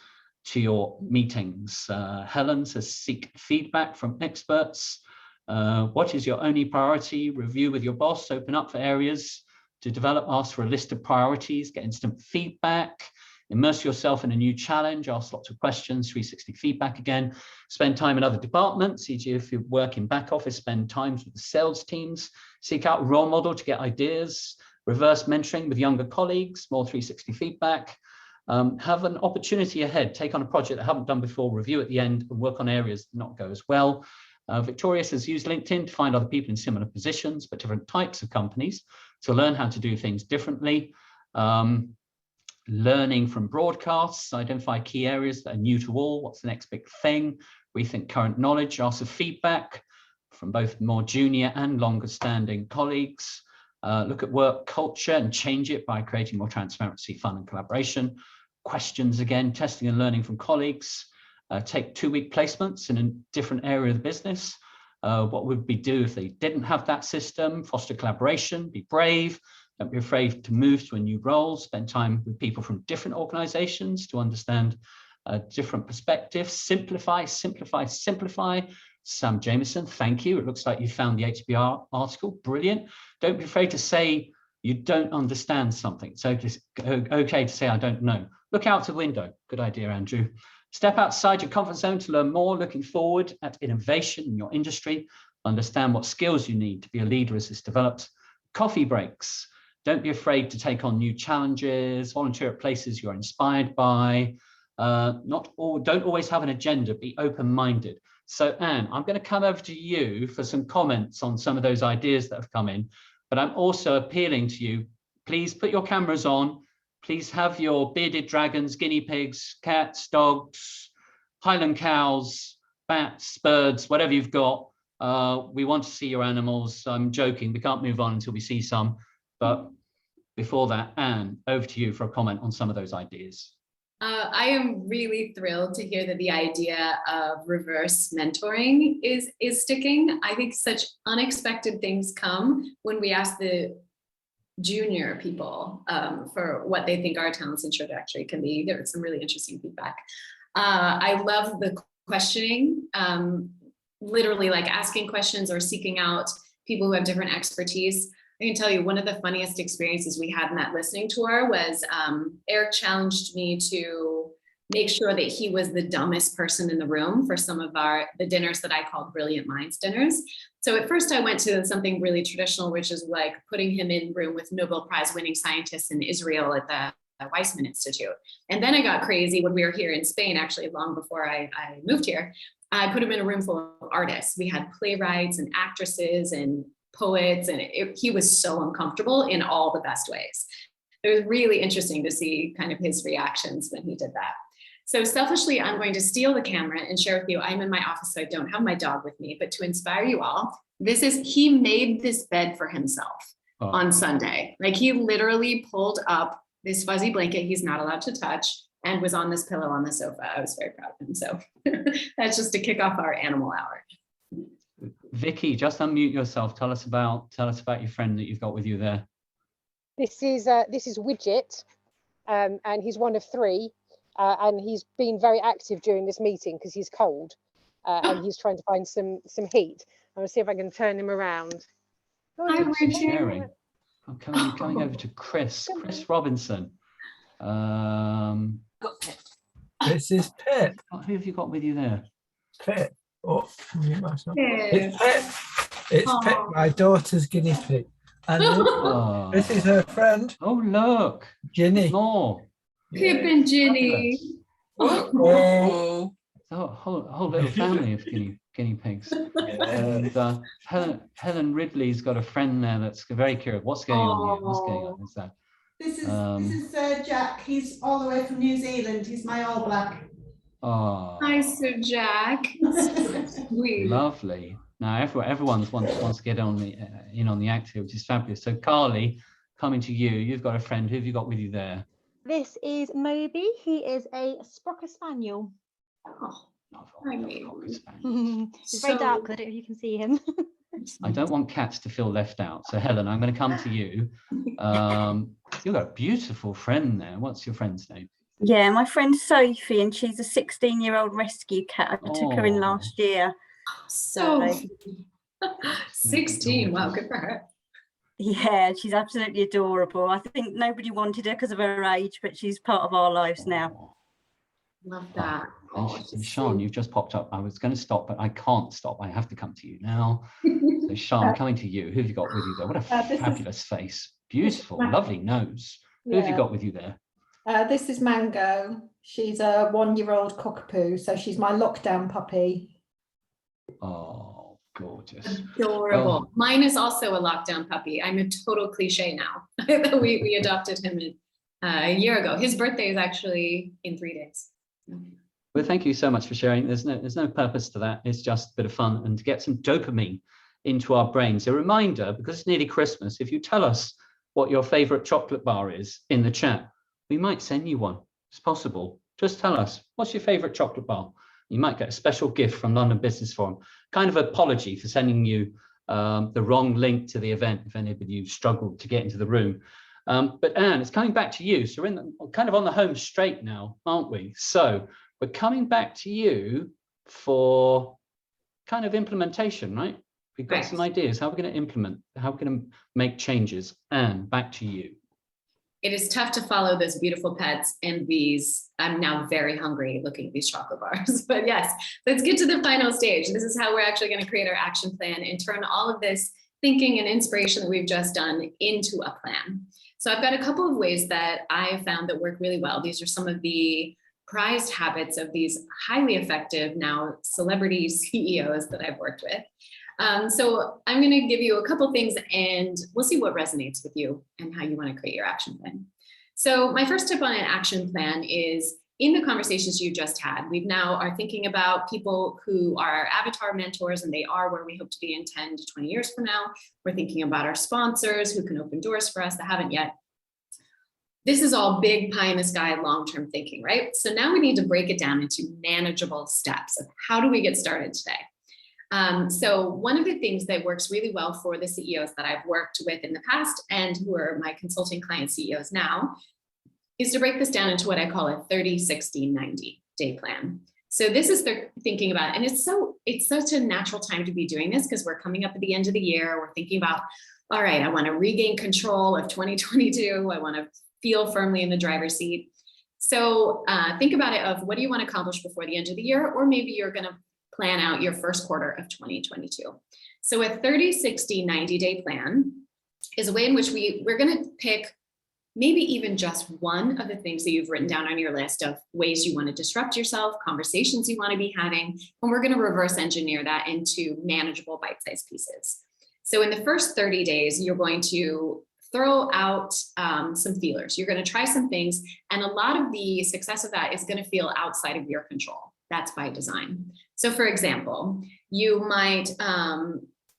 to your meetings. Helen says, seek feedback from experts. What is your only priority? Review with your boss, open up for areas to develop, ask for a list of priorities, get instant feedback. Immerse yourself in a new challenge, ask lots of questions, 360 feedback again. Spend time in other departments, e.g. if you work in back office, spend times with the sales teams. Seek out a role model to get ideas. Reverse mentoring with younger colleagues, more 360 feedback. Have an opportunity ahead, take on a project that I haven't done before, review at the end, and work on areas that not go as well. Victoria says, use LinkedIn to find other people in similar positions, but different types of companies, to learn how to do things differently. Learning from broadcasts, identify key areas that are new to all. What's the next big thing? Rethink current knowledge, ask for feedback from both more junior and longer standing colleagues. Look at work culture and change it by creating more transparency, fun and collaboration. Questions again, testing and learning from colleagues. Take 2-week placements in a different area of the business. What would we do if they didn't have that system? Foster collaboration, be brave, don't be afraid to move to a new role, spend time with people from different organizations to understand different perspectives, simplify. Sam Jameson, thank you. It looks like you found the HBR article, brilliant. Don't be afraid to say you don't understand something. So it's okay to say, I don't know. Look out the window. Good idea, Andrew. Step outside your comfort zone to learn more, looking forward at innovation in your industry. Understand what skills you need to be a leader as this develops. Coffee breaks. Don't be afraid to take on new challenges, volunteer at places you're inspired by. Don't always have an agenda, be open-minded. So Anne, I'm going to come over to you for some comments on some of those ideas that have come in, but I'm also appealing to you, please put your cameras on, please have your bearded dragons, guinea pigs, cats, dogs, Highland cows, bats, birds, whatever you've got. We want to see your animals. I'm joking, we can't move on until we see some, but before that, Anne, over to you for a comment on some of those ideas. I am really thrilled to hear that the idea of reverse mentoring is sticking. I think such unexpected things come when we ask the junior people for what they think our talents and trajectory can be. There was some really interesting feedback. I love the questioning, literally like asking questions or seeking out people who have different expertise. I can tell you one of the funniest experiences we had in that listening tour was Eric challenged me to make sure that he was the dumbest person in the room for some of the dinners that I called Brilliant Minds dinners. So at first I went to something really traditional, which is like putting him in room with Nobel Prize winning scientists in Israel at the Weizmann Institute. And then I got crazy when we were here in Spain, actually long before I moved here. I put him in a room full of artists. We had playwrights and actresses and poets, and he was so uncomfortable in all the best ways. It was really interesting to see kind of his reactions when he did that. So selfishly, I'm going to steal the camera and share with you. I'm in my office, so I don't have my dog with me, but to inspire you all, he made this bed for himself on Sunday. Like he literally pulled up this fuzzy blanket he's not allowed to touch and was on this pillow on the sofa. I was very proud of him. So that's just to kick off our animal hour. Vicky, just unmute yourself. Tell us about your friend that you've got with you there. This is Widget, and he's one of three, and he's been very active during this meeting because he's cold, and he's trying to find some heat. I'm gonna see if I can turn him around. Hi, Widget. I'm coming over to Chris Robinson. This is Pip. Who have you got with you there? Pip. Oh, it's Pip. It's Pip, my daughter's guinea pig. And this is her friend. Oh, look. Ginny. More. Pip and Ginny. Oh. A whole little family of guinea pigs. And Helen Ridley's got a friend there that's very curious. What's going on here? What's going on? Is that? This is Jack. He's all the way from New Zealand. He's my All Black. Oh, Hi, Sir Jack. Sweet. Lovely. Now everyone wants to get on in on the activity, which is fabulous. So Carly, coming to you, you've got a friend. Who have you got with you there? This is Moby. He is a Sprocker Spaniel. Oh, He's very dark. I don't know if you can see him. I don't want cats to feel left out. So Helen, I'm going to come to you. You've got a beautiful friend there. What's your friend's name? Yeah, my friend Sophie, and she's a 16-year-old rescue cat. I took her in last year. So 16. Wow, good for her. Yeah, she's absolutely adorable. I think nobody wanted her because of her age, but she's part of our lives now. Love that. And Sean, you've just popped up. I was going to stop, but I can't stop. I have to come to you now. So Sean, coming to you. Who have you got with you there? What a fabulous face. Beautiful, lovely nose. Who have you got with you there? This is Mango. She's a 1-year-old cockapoo, so she's my lockdown puppy. Oh, gorgeous. Adorable. Well, mine is also a lockdown puppy. I'm a total cliche now. we adopted him a year ago. His birthday is actually in 3 days. Well, thank you so much for sharing. There's no purpose to that. It's just a bit of fun and to get some dopamine into our brains. A reminder, because it's nearly Christmas, if you tell us what your favorite chocolate bar is in the chat, we might send you one. It's possible. Just tell us, what's your favorite chocolate bar? You might get a special gift from London Business Forum, kind of apology for sending you the wrong link to the event if any of you struggled to get into the room. But Anne, it's coming back to you. So we're kind of on the home straight now, aren't we? So we're coming back to you for kind of implementation, right? We've got some ideas. How we're going to implement, how we're going to make changes. Anne, back to you. It is tough to follow those beautiful pets and these. I'm now very hungry looking at these chocolate bars, but yes, let's get to the final stage. This is how we're actually going to create our action plan and turn all of this thinking and inspiration that we've just done into a plan. So I've got a couple of ways that I have found that work really well. These are some of the prized habits of these highly effective now celebrity CEOs that I've worked with. So I'm going to give you a couple things and we'll see what resonates with you and how you want to create your action plan. So my first tip on an action plan is in the conversations you just had, we now are thinking about people who are avatar mentors and they are where we hope to be in 10 to 20 years from now. We're thinking about our sponsors who can open doors for us that haven't yet. This is all big pie in the sky, long-term thinking, right? So now we need to break it down into manageable steps of how do we get started today? So one of the things that works really well for the CEOs that I've worked with in the past and who are my consulting client CEOs now is to break this down into what I call a 30, 60, 90 day plan. So this is their thinking about, and it's such a natural time to be doing this because we're coming up at the end of the year. We're thinking about, all right, I want to regain control of 2022. I want to feel firmly in the driver's seat. So think about it of what do you want to accomplish before the end of the year, or maybe you're going to plan out your first quarter of 2022. So a 30, 60, 90 day plan is a way in which we're going to pick maybe even just one of the things that you've written down on your list of ways you want to disrupt yourself, conversations you want to be having, and we're going to reverse engineer that into manageable bite-sized pieces. So in the first 30 days, you're going to throw out some feelers. You're going to try some things, and a lot of the success of that is going to feel outside of your control. That's by design. So for example, you might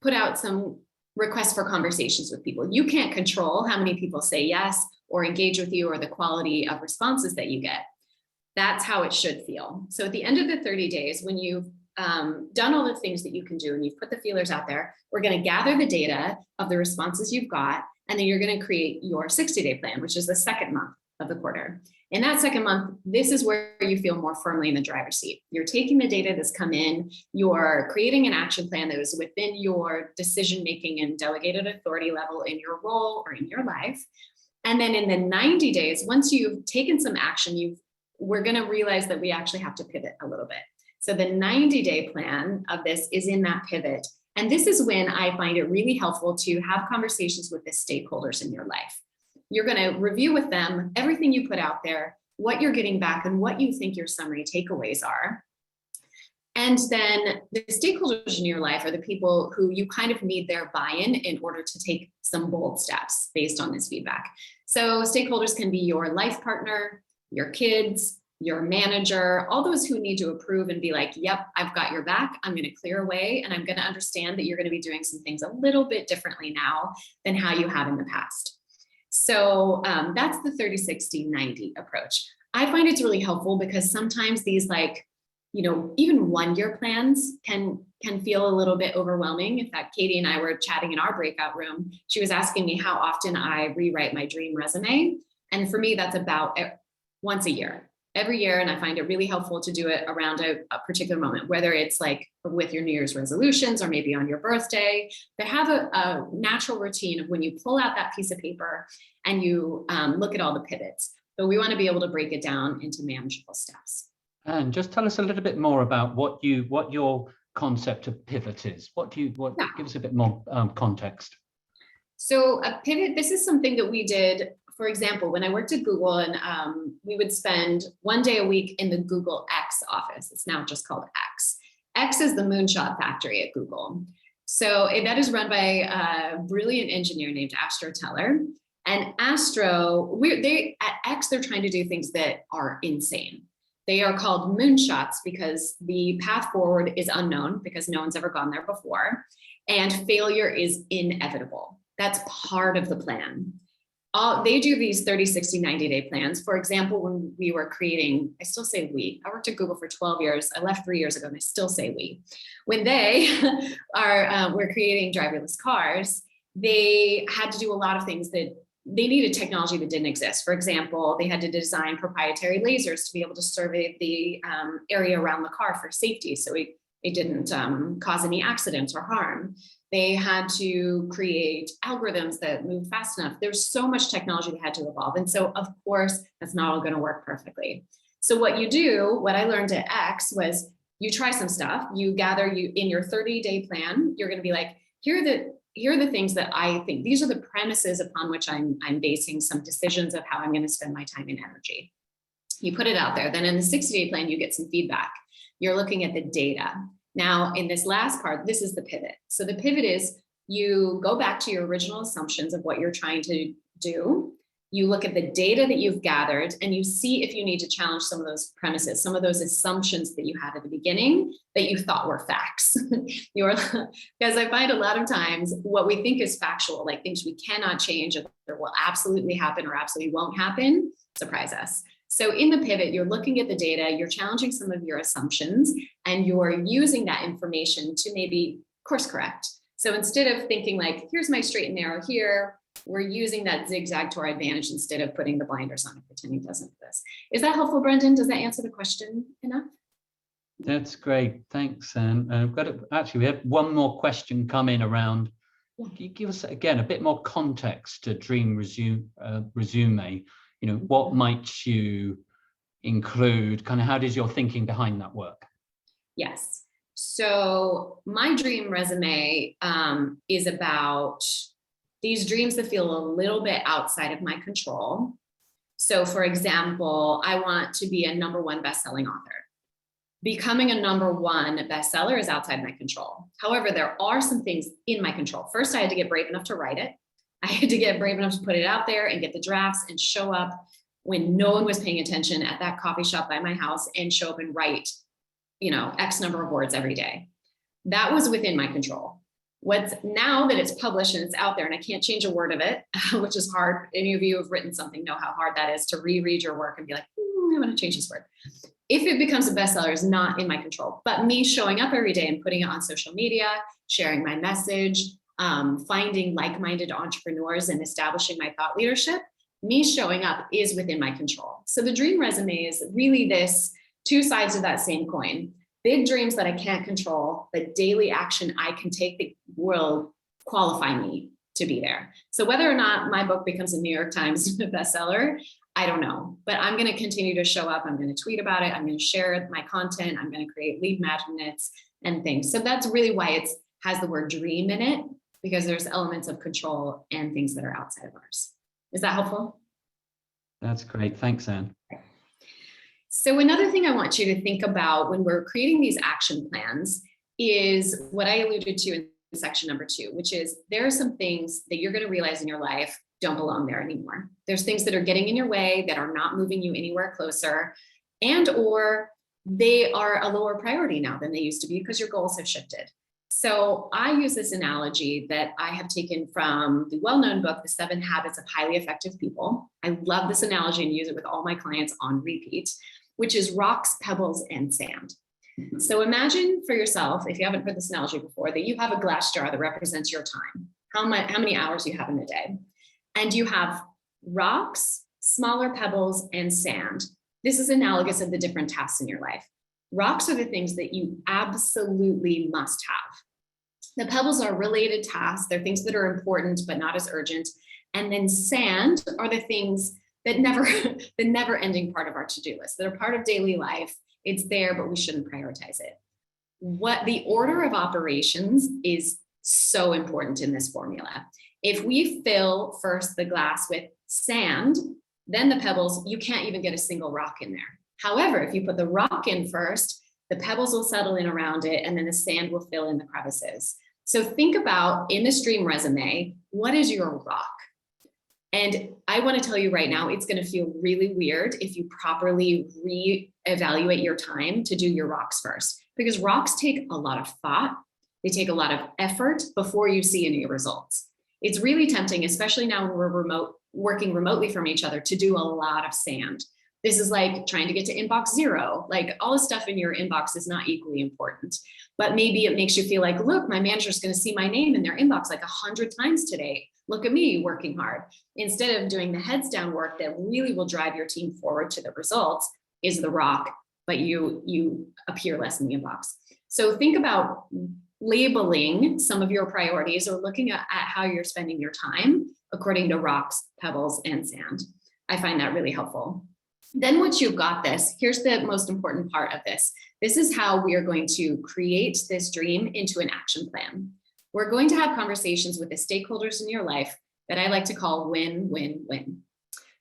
put out some requests for conversations with people. You can't control how many people say yes or engage with you or the quality of responses that you get. That's how it should feel. So at the end of the 30 days, when you've done all the things that you can do and you've put the feelers out there, we're going to gather the data of the responses you've got, and then you're going to create your 60-day plan, which is the second month of the quarter. In that second month, this is where you feel more firmly in the driver's seat. You're taking the data that's come in, you're creating an action plan that is within your decision-making and delegated authority level in your role or in your life. And then in the 90 days, once you've taken some action, we're going to realize that we actually have to pivot a little bit. So the 90-day plan of this is in that pivot. And this is when I find it really helpful to have conversations with the stakeholders in your life. You're going to review with them everything you put out there, what you're getting back, and what you think your summary takeaways are. And then the stakeholders in your life are the people who you kind of need their buy-in in order to take some bold steps based on this feedback. So stakeholders can be your life partner, your kids, your manager, all those who need to approve and be like, yep, I've got your back. I'm going to clear away. And I'm going to understand that you're going to be doing some things a little bit differently now than how you have in the past. So that's the 30, 60, 90 approach. I find it's really helpful because sometimes these even 1-year plans can feel a little bit overwhelming. In fact, Katie and I were chatting in our breakout room. She was asking me how often I rewrite my dream resume. And for me, that's about once a year, every year. And I find it really helpful to do it around a particular moment, whether it's like with your New Year's resolutions or maybe on your birthday, but have a natural routine of when you pull out that piece of paper and you look at all the pivots. But we want to be able to break it down into manageable steps. And just tell us a little bit more about what your concept of pivot is. Give us a bit more context. So a pivot, this is something that we did, for example, when I worked at Google, and we would spend 1 day a week in the Google X office. It's now just called X. X is the moonshot factory at Google. So that is run by a brilliant engineer named Astro Teller. And Astro, at X, they're trying to do things that are insane. They are called moonshots because the path forward is unknown because no one's ever gone there before. And failure is inevitable. That's part of the plan. they do these 30, 60, 90-day plans. For example, when we were creating, I still say we, I worked at Google for 12 years. I left 3 years ago and I still say we. When they were creating driverless cars, they had to do a lot of things that they needed technology that didn't exist. For example, they had to design proprietary lasers to be able to survey the area around the car for safety, so it didn't cause any accidents or harm. They had to create algorithms that move fast enough. There's so much technology that had to evolve. And so of course, that's not all gonna work perfectly. So what you do, what I learned at X was you try some stuff, you gather in your 30-day plan, you're gonna be like, here are the things that I think, these are the premises upon which I'm basing some decisions of how I'm gonna spend my time and energy. You put it out there. Then in the 60-day plan, you get some feedback. You're looking at the data. Now, in this last part, this is the pivot. So the pivot is you go back to your original assumptions of what you're trying to do. You look at the data that you've gathered and you see if you need to challenge some of those premises, some of those assumptions that you had at the beginning that you thought were facts. Because I find a lot of times what we think is factual, like things we cannot change or will absolutely happen or absolutely won't happen, surprise us. So in the pivot, you're looking at the data, you're challenging some of your assumptions, and you're using that information to maybe course correct. So instead of thinking like, here's my straight and narrow here, we're using that zigzag to our advantage instead of putting the blinders on and pretending it doesn't exist. Is that helpful, Brendan? Does that answer the question enough? That's great. Thanks, Anne. Actually, we have one more question come in around. Can you give us again a bit more context to Dream Resume? You know, what might you include? Kind of how does your thinking behind that work? Yes. So my dream resume is about these dreams that feel a little bit outside of my control. So for example, I want to be a #1 best-selling author. Becoming a #1 bestseller is outside my control. However, there are some things in my control. First, I had to get brave enough to write it. I had to get brave enough to put it out there and get the drafts and show up when no one was paying attention at that coffee shop by my house and show up and write, you know, X number of words every day. That was within my control. What's now that it's published and it's out there and I can't change a word of it, which is hard. Any of you who have written something know how hard that is to reread your work and be like, I want to change this word. If it becomes a bestseller, is not in my control, but me showing up every day and putting it on social media, sharing my message, finding like-minded entrepreneurs and establishing my thought leadership, me showing up is within my control. So the dream resume is really this two sides of that same coin. Big dreams that I can't control, but daily action I can take that will qualify me to be there. So whether or not my book becomes a New York Times bestseller, I don't know, but I'm going to continue to show up. I'm going to tweet about it. I'm going to share my content. I'm going to create lead magnets and things. So that's really why it has the word dream in it, because there's elements of control and things that are outside of ours. Is that helpful? That's great. Thanks, Anne. So another thing I want you to think about when we're creating these action plans is what I alluded to in section number 2, which is there are some things that you're going to realize in your life don't belong there anymore. There's things that are getting in your way that are not moving you anywhere closer, and or they are a lower priority now than they used to be because your goals have shifted. So I use this analogy that I have taken from the well-known book, The 7 Habits of Highly Effective People. I love this analogy and use it with all my clients on repeat, which is rocks, pebbles, and sand. So imagine for yourself, if you haven't heard this analogy before, that you have a glass jar that represents your time, how many hours you have in a day. And you have rocks, smaller pebbles, and sand. This is analogous of the different tasks in your life. Rocks are the things that you absolutely must have. The pebbles are related tasks. They're things that are important, but not as urgent. And then sand are the things that the never ending part of our to-do list, that are part of daily life. It's there, but we shouldn't prioritize it. What the order of operations is so important in this formula. If we fill first the glass with sand, then the pebbles, you can't even get a single rock in there. However, if you put the rock in first, the pebbles will settle in around it, and then the sand will fill in the crevices. So think about, in this dream resume, what is your rock? And I want to tell you right now, it's going to feel really weird if you properly reevaluate your time to do your rocks first, because rocks take a lot of thought. They take a lot of effort before you see any results. It's really tempting, especially now when we're remote working remotely from each other to do a lot of sand. This is like trying to get to inbox 0. Like all the stuff in your inbox is not equally important, but maybe it makes you feel like, look, my manager's going to see my name in their inbox like 100 times today. Look at me working hard. Instead of doing the heads down work that really will drive your team forward to the results is the rock, but you appear less in the inbox. So think about labeling some of your priorities or looking at how you're spending your time according to rocks, pebbles, and sand. I find that really helpful. Then once you've got this, here's the most important part of this. This is how we are going to create this dream into an action plan. We're going to have conversations with the stakeholders in your life that I like to call win, win, win.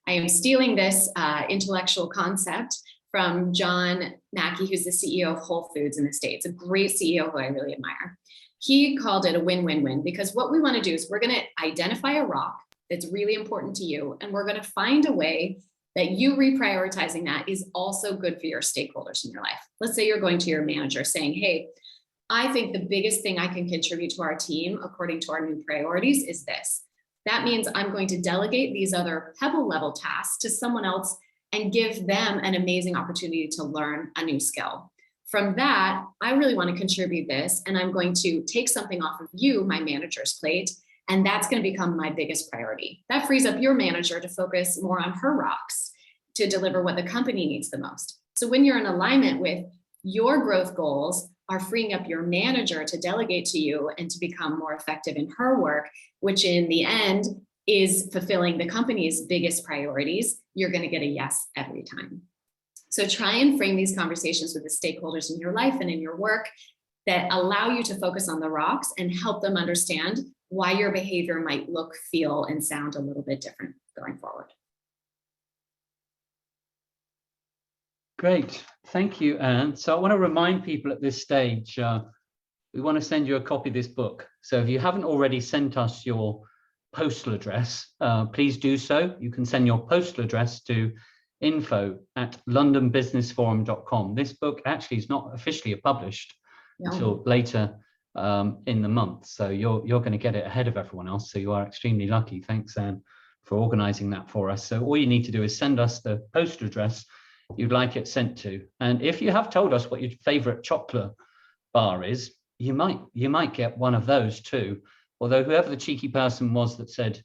I am stealing this intellectual concept from John Mackey, who's the CEO of Whole Foods in the States, a great CEO who I really admire. He called it a win-win-win because what we want to do is we're going to identify a rock that's really important to you, and we're going to find a way that you reprioritizing that is also good for your stakeholders in your life. Let's say you're going to your manager saying, hey, I think the biggest thing I can contribute to our team according to our new priorities is this. That means I'm going to delegate these other pebble level tasks to someone else and give them an amazing opportunity to learn a new skill. From that, I really want to contribute this, and I'm going to take something off of you, my manager's plate, and that's going to become my biggest priority. That frees up your manager to focus more on her rocks to deliver what the company needs the most. So when you're in alignment with your growth goals are freeing up your manager to delegate to you and to become more effective in her work, which in the end is fulfilling the company's biggest priorities, you're going to get a yes every time. So try and frame these conversations with the stakeholders in your life and in your work that allow you to focus on the rocks and help them understand why your behavior might look, feel, and sound a little bit different going forward. Great, thank you, Anne. So I want to remind people at this stage, we want to send you a copy of this book. So if you haven't already sent us your postal address, please do so. You can send your postal address to info@londonbusinessforum.com. This book actually is not officially published until later in the month. So you're going to get it ahead of everyone else. So you are extremely lucky. Thanks, Anne, for organizing that for us. So all you need to do is send us the postal address you'd like it sent to. And if you have told us what your favorite chocolate bar is, you might get one of those too. Although whoever the cheeky person was that said,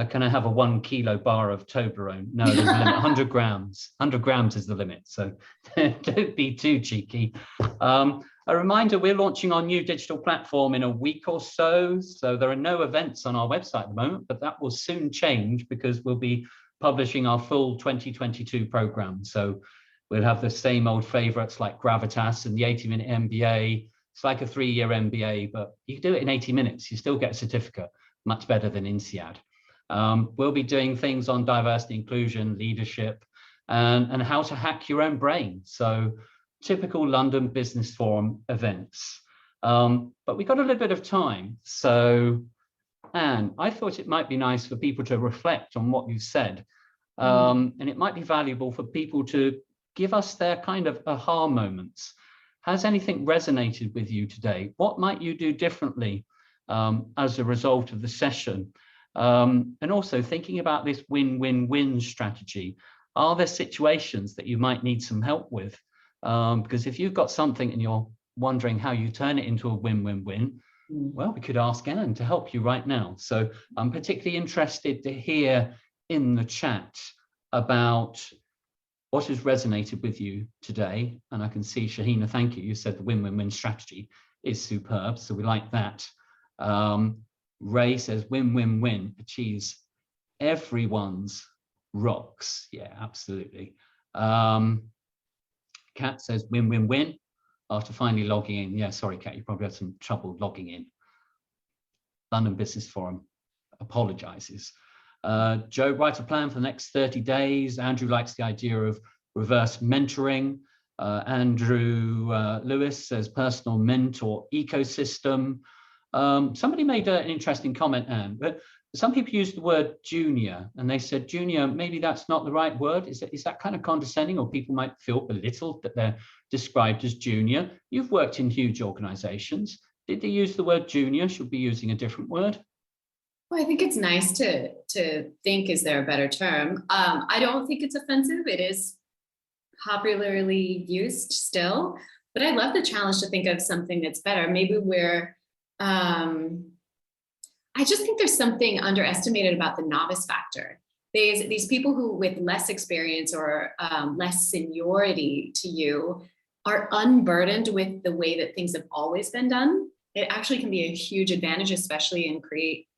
can I have a 1 kilo bar of Toblerone? No, there's a limit, 100 grams. 100 grams is the limit, so don't be too cheeky. A reminder, we're launching our new digital platform in a week or so. So there are no events on our website at the moment, but that will soon change because we'll be publishing our full 2022 program. So we'll have the same old favorites like Gravitas and the 80-minute MBA. It's like a 3-year MBA, but you can do it in 80 minutes. You still get a certificate, much better than INSEAD. We'll be doing things on diversity, inclusion, leadership, and how to hack your own brain. So typical London Business Forum events. But we got a little bit of time. So, Anne, I thought it might be nice for people to reflect on what you've said. And it might be valuable for people to give us their kind of aha moments. Has anything resonated with you today? What might you do differently as a result of the session? And also thinking about this win-win-win strategy. Are there situations that you might need some help with? Because if you've got something and you're wondering how you turn it into a win-win-win, well, we could ask Anne to help you right now. So I'm particularly interested to hear in the chat about what has resonated with you today. And I can see, Shahina, thank you. You said the win-win-win strategy is superb. So we like that. Ray says win-win-win achieves everyone's rocks. Yeah, absolutely. Kat says win-win-win after finally logging in. Yeah, sorry, Kat, you probably had some trouble logging in. London Business Forum apologizes. Joe, write a plan for the next 30 days. Andrew likes the idea of reverse mentoring. Andrew Lewis says personal mentor ecosystem. Somebody made an interesting comment, Anne, but some people use the word junior and they said, junior, maybe that's not the right word. Is that kind of condescending, or people might feel belittled that they're described as junior? You've worked in huge organizations. Did they use the word junior? Should we be using a different word? Well, I think it's nice to think, is there a better term? I don't think it's offensive. It is popularly used still, but I love the challenge to think of something that's better. Maybe we're, I just think there's something underestimated about the novice factor. These people who with less experience or less seniority to you are unburdened with the way that things have always been done. It actually can be a huge advantage, especially in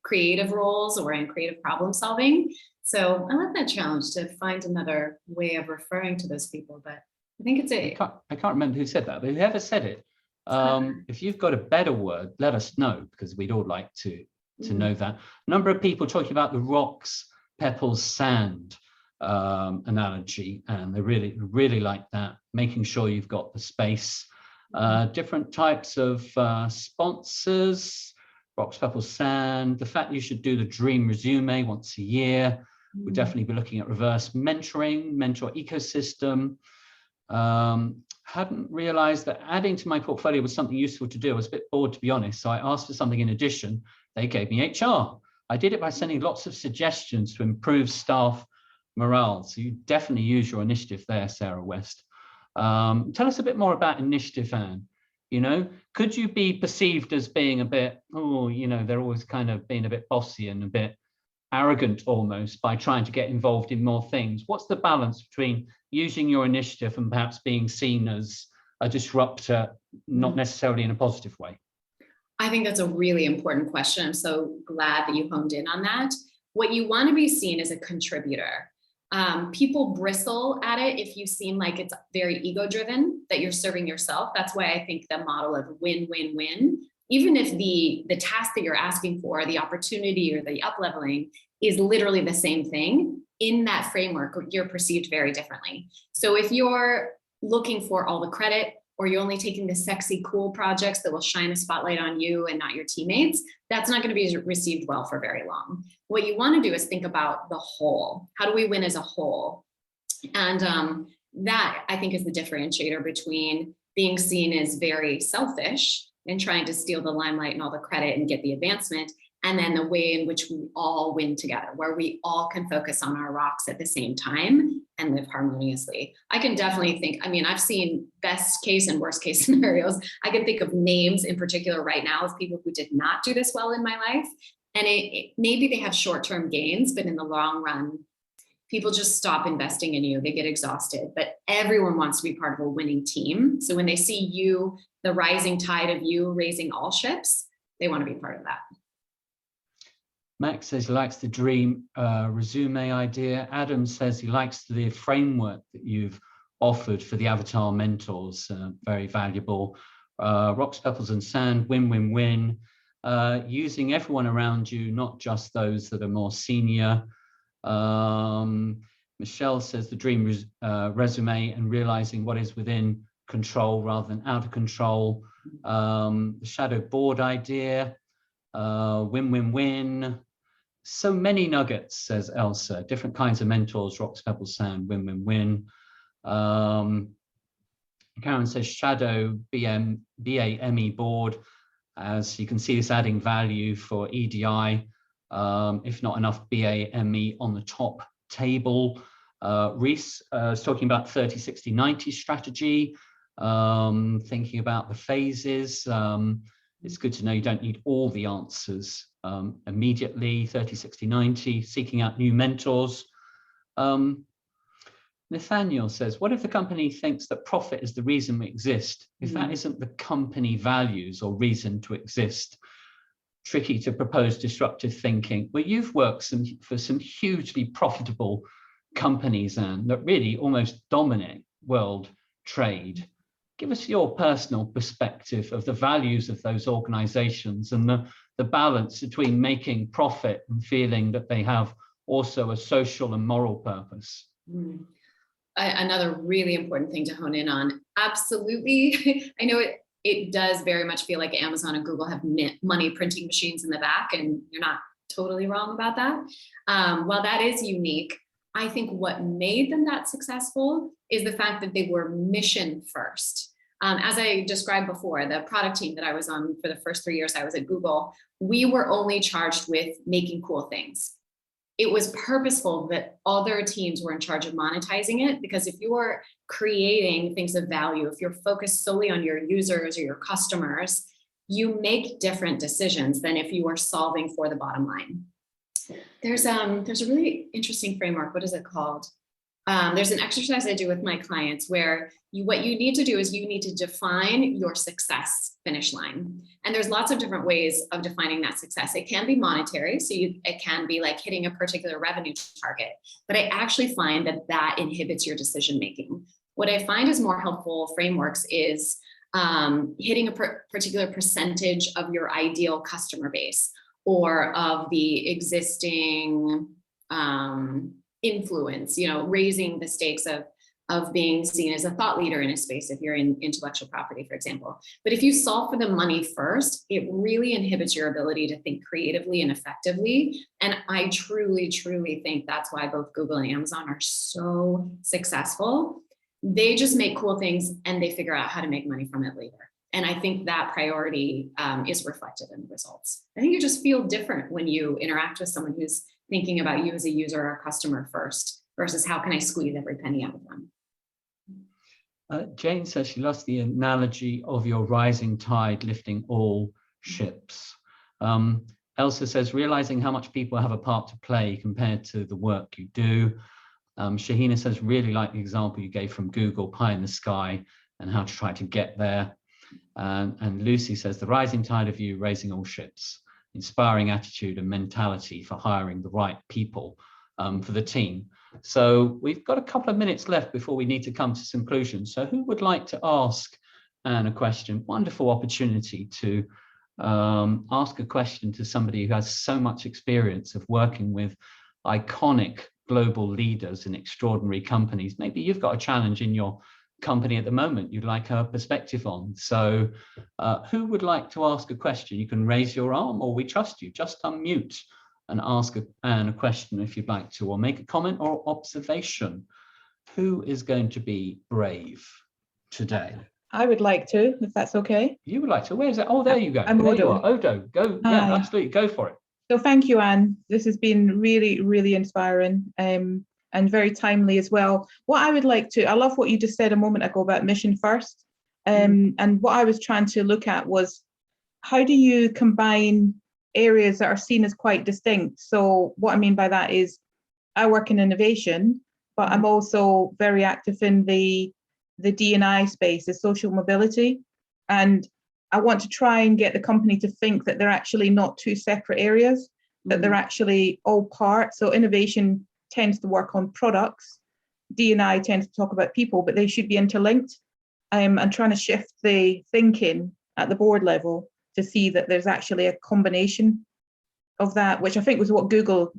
creative roles or in creative problem solving. So I love that challenge to find another way of referring to those people. But I think it's I can't remember who said that, but whoever said it, if you've got a better word, let us know, because we'd all like to know that. A number of people talking about the rocks, pebbles, sand analogy, and they really like that, making sure you've got the space. Different types of sponsors, rocks, pebbles, sand, the fact you should do the dream resume once a year. We'll definitely be looking at reverse mentoring, mentor ecosystem. Hadn't realized that adding to my portfolio was something useful to do. I was a bit bored, to be honest, so I asked for something in addition. They gave me HR. I did it by sending lots of suggestions to improve staff morale. So you definitely use your initiative there, Sarah West. Tell us a bit more about initiative, Anne. You know, could you be perceived as being a bit, they're always kind of being a bit bossy and a bit arrogant almost by trying to get involved in more things? What's the balance between using your initiative and perhaps being seen as a disruptor, not necessarily in a positive way? I think that's a really important question. I'm so glad that you honed in on that. What you want to be seen as a contributor. People bristle at it if you seem like it's very ego-driven, that you're serving yourself. That's why I think the model of win-win-win, even if the task that you're asking for, the opportunity or the up-leveling is literally the same thing, in that framework, you're perceived very differently. So if you're looking for all the credit, or you're only taking the sexy, cool projects that will shine a spotlight on you and not your teammates, that's not going to be received well for very long. What you want to do is think about the whole. How do we win as a whole? And that, I think, is the differentiator between being seen as very selfish and trying to steal the limelight and all the credit and get the advancement, and then the way in which we all win together, where we all can focus on our rocks at the same time and live harmoniously. I can definitely think, I've seen best case and worst case scenarios. I can think of names in particular right now of people who did not do this well in my life. And maybe they have short-term gains, but in the long run, people just stop investing in you. They get exhausted, but everyone wants to be part of a winning team. So when they see you, the rising tide of you raising all ships, they want to be part of that. Max says he likes the dream resume idea. Adam says he likes the framework that you've offered for the avatar mentors, very valuable. Rocks, pebbles and sand, win-win-win. Using everyone around you, not just those that are more senior. Michelle says the dream resume and realizing what is within control rather than out of control. The shadow board idea, win-win-win. So many nuggets, says Elsa. Different kinds of mentors, rocks, pebbles, sand, win-win-win. Karen says shadow BAME board. As you can see, it's adding value for EDI. If not enough BAME on the top table. Reese is talking about 30, 60, 90 strategy, thinking about the phases. It's good to know you don't need all the answers immediately. 30, 60, 90, seeking out new mentors. Nathaniel says, what if the company thinks that profit is the reason we exist? If that isn't the company values or reason to exist? Tricky to propose disruptive thinking. Well, you've worked for some hugely profitable companies, Anne, that really almost dominate world trade. Give us your personal perspective of the values of those organizations and the balance between making profit and feeling that they have also a social and moral purpose. Another really important thing to hone in on. Absolutely. I know it does very much feel like Amazon and Google have money printing machines in the back, and you're not totally wrong about that. While that is unique, I think what made them that successful is the fact that they were mission first. As I described before, the product team that I was on for the first 3 years I was at Google, we were only charged with making cool things. It was purposeful that other teams were in charge of monetizing it, because if you are creating things of value, if you're focused solely on your users or your customers, you make different decisions than if you are solving for the bottom line. There's a really interesting framework. What is it called? There's an exercise I do with my clients where what you need to do is you need to define your success finish line. And there's lots of different ways of defining that success. It can be monetary. So it can be like hitting a particular revenue target, but I actually find that inhibits your decision-making. What I find is more helpful frameworks is hitting a particular percentage of your ideal customer base or of the existing influence, raising the stakes of being seen as a thought leader in a space if you're in intellectual property, for example. But if you solve for the money first, it really inhibits your ability to think creatively and effectively. And I truly, truly think that's why both Google and Amazon are so successful. They just make cool things and they figure out how to make money from it later. And I think that priority is reflected in the results. I think you just feel different when you interact with someone who's thinking about you as a user or a customer first versus how can I squeeze every penny out of them. Jane says she loves the analogy of your rising tide lifting all ships. Elsa says, realizing how much people have a part to play compared to the work you do. Shahina says, really like the example you gave from Google, pie in the sky, and how to try to get there. And Lucy says, the rising tide of you raising all ships, inspiring attitude and mentality for hiring the right people for the team. So we've got a couple of minutes left before we need to come to some conclusions. So who would like to ask Anne a question? Wonderful opportunity to ask a question to somebody who has so much experience of working with iconic global leaders in extraordinary companies. Maybe you've got a challenge in your company at the moment you'd like a perspective on. So who would like to ask a question? You can raise your arm, or we trust you. Just unmute and ask Anne a question if you'd like to, or make a comment or observation. Who is going to be brave today? I would like to, if that's okay. You would like to? Where is it? Oh, there you go. I'm there Odo. you are. Odo, go. Yeah, absolutely. Go for it. So thank you, Anne. This has been really, really inspiring and very timely as well. What I would like to, I love what you just said a moment ago about mission first. And what I was trying to look at was, how do you combine areas that are seen as quite distinct? So what I mean by that is, I work in innovation, but I'm also very active in the D&I space, the social mobility. And I want to try and get the company to think that they're actually not two separate areas, that they're actually all part. So innovation tends to work on products, D&I tends to talk about people, but they should be interlinked. And trying to shift the thinking at the board level to see that there's actually a combination of that, which I think was what Google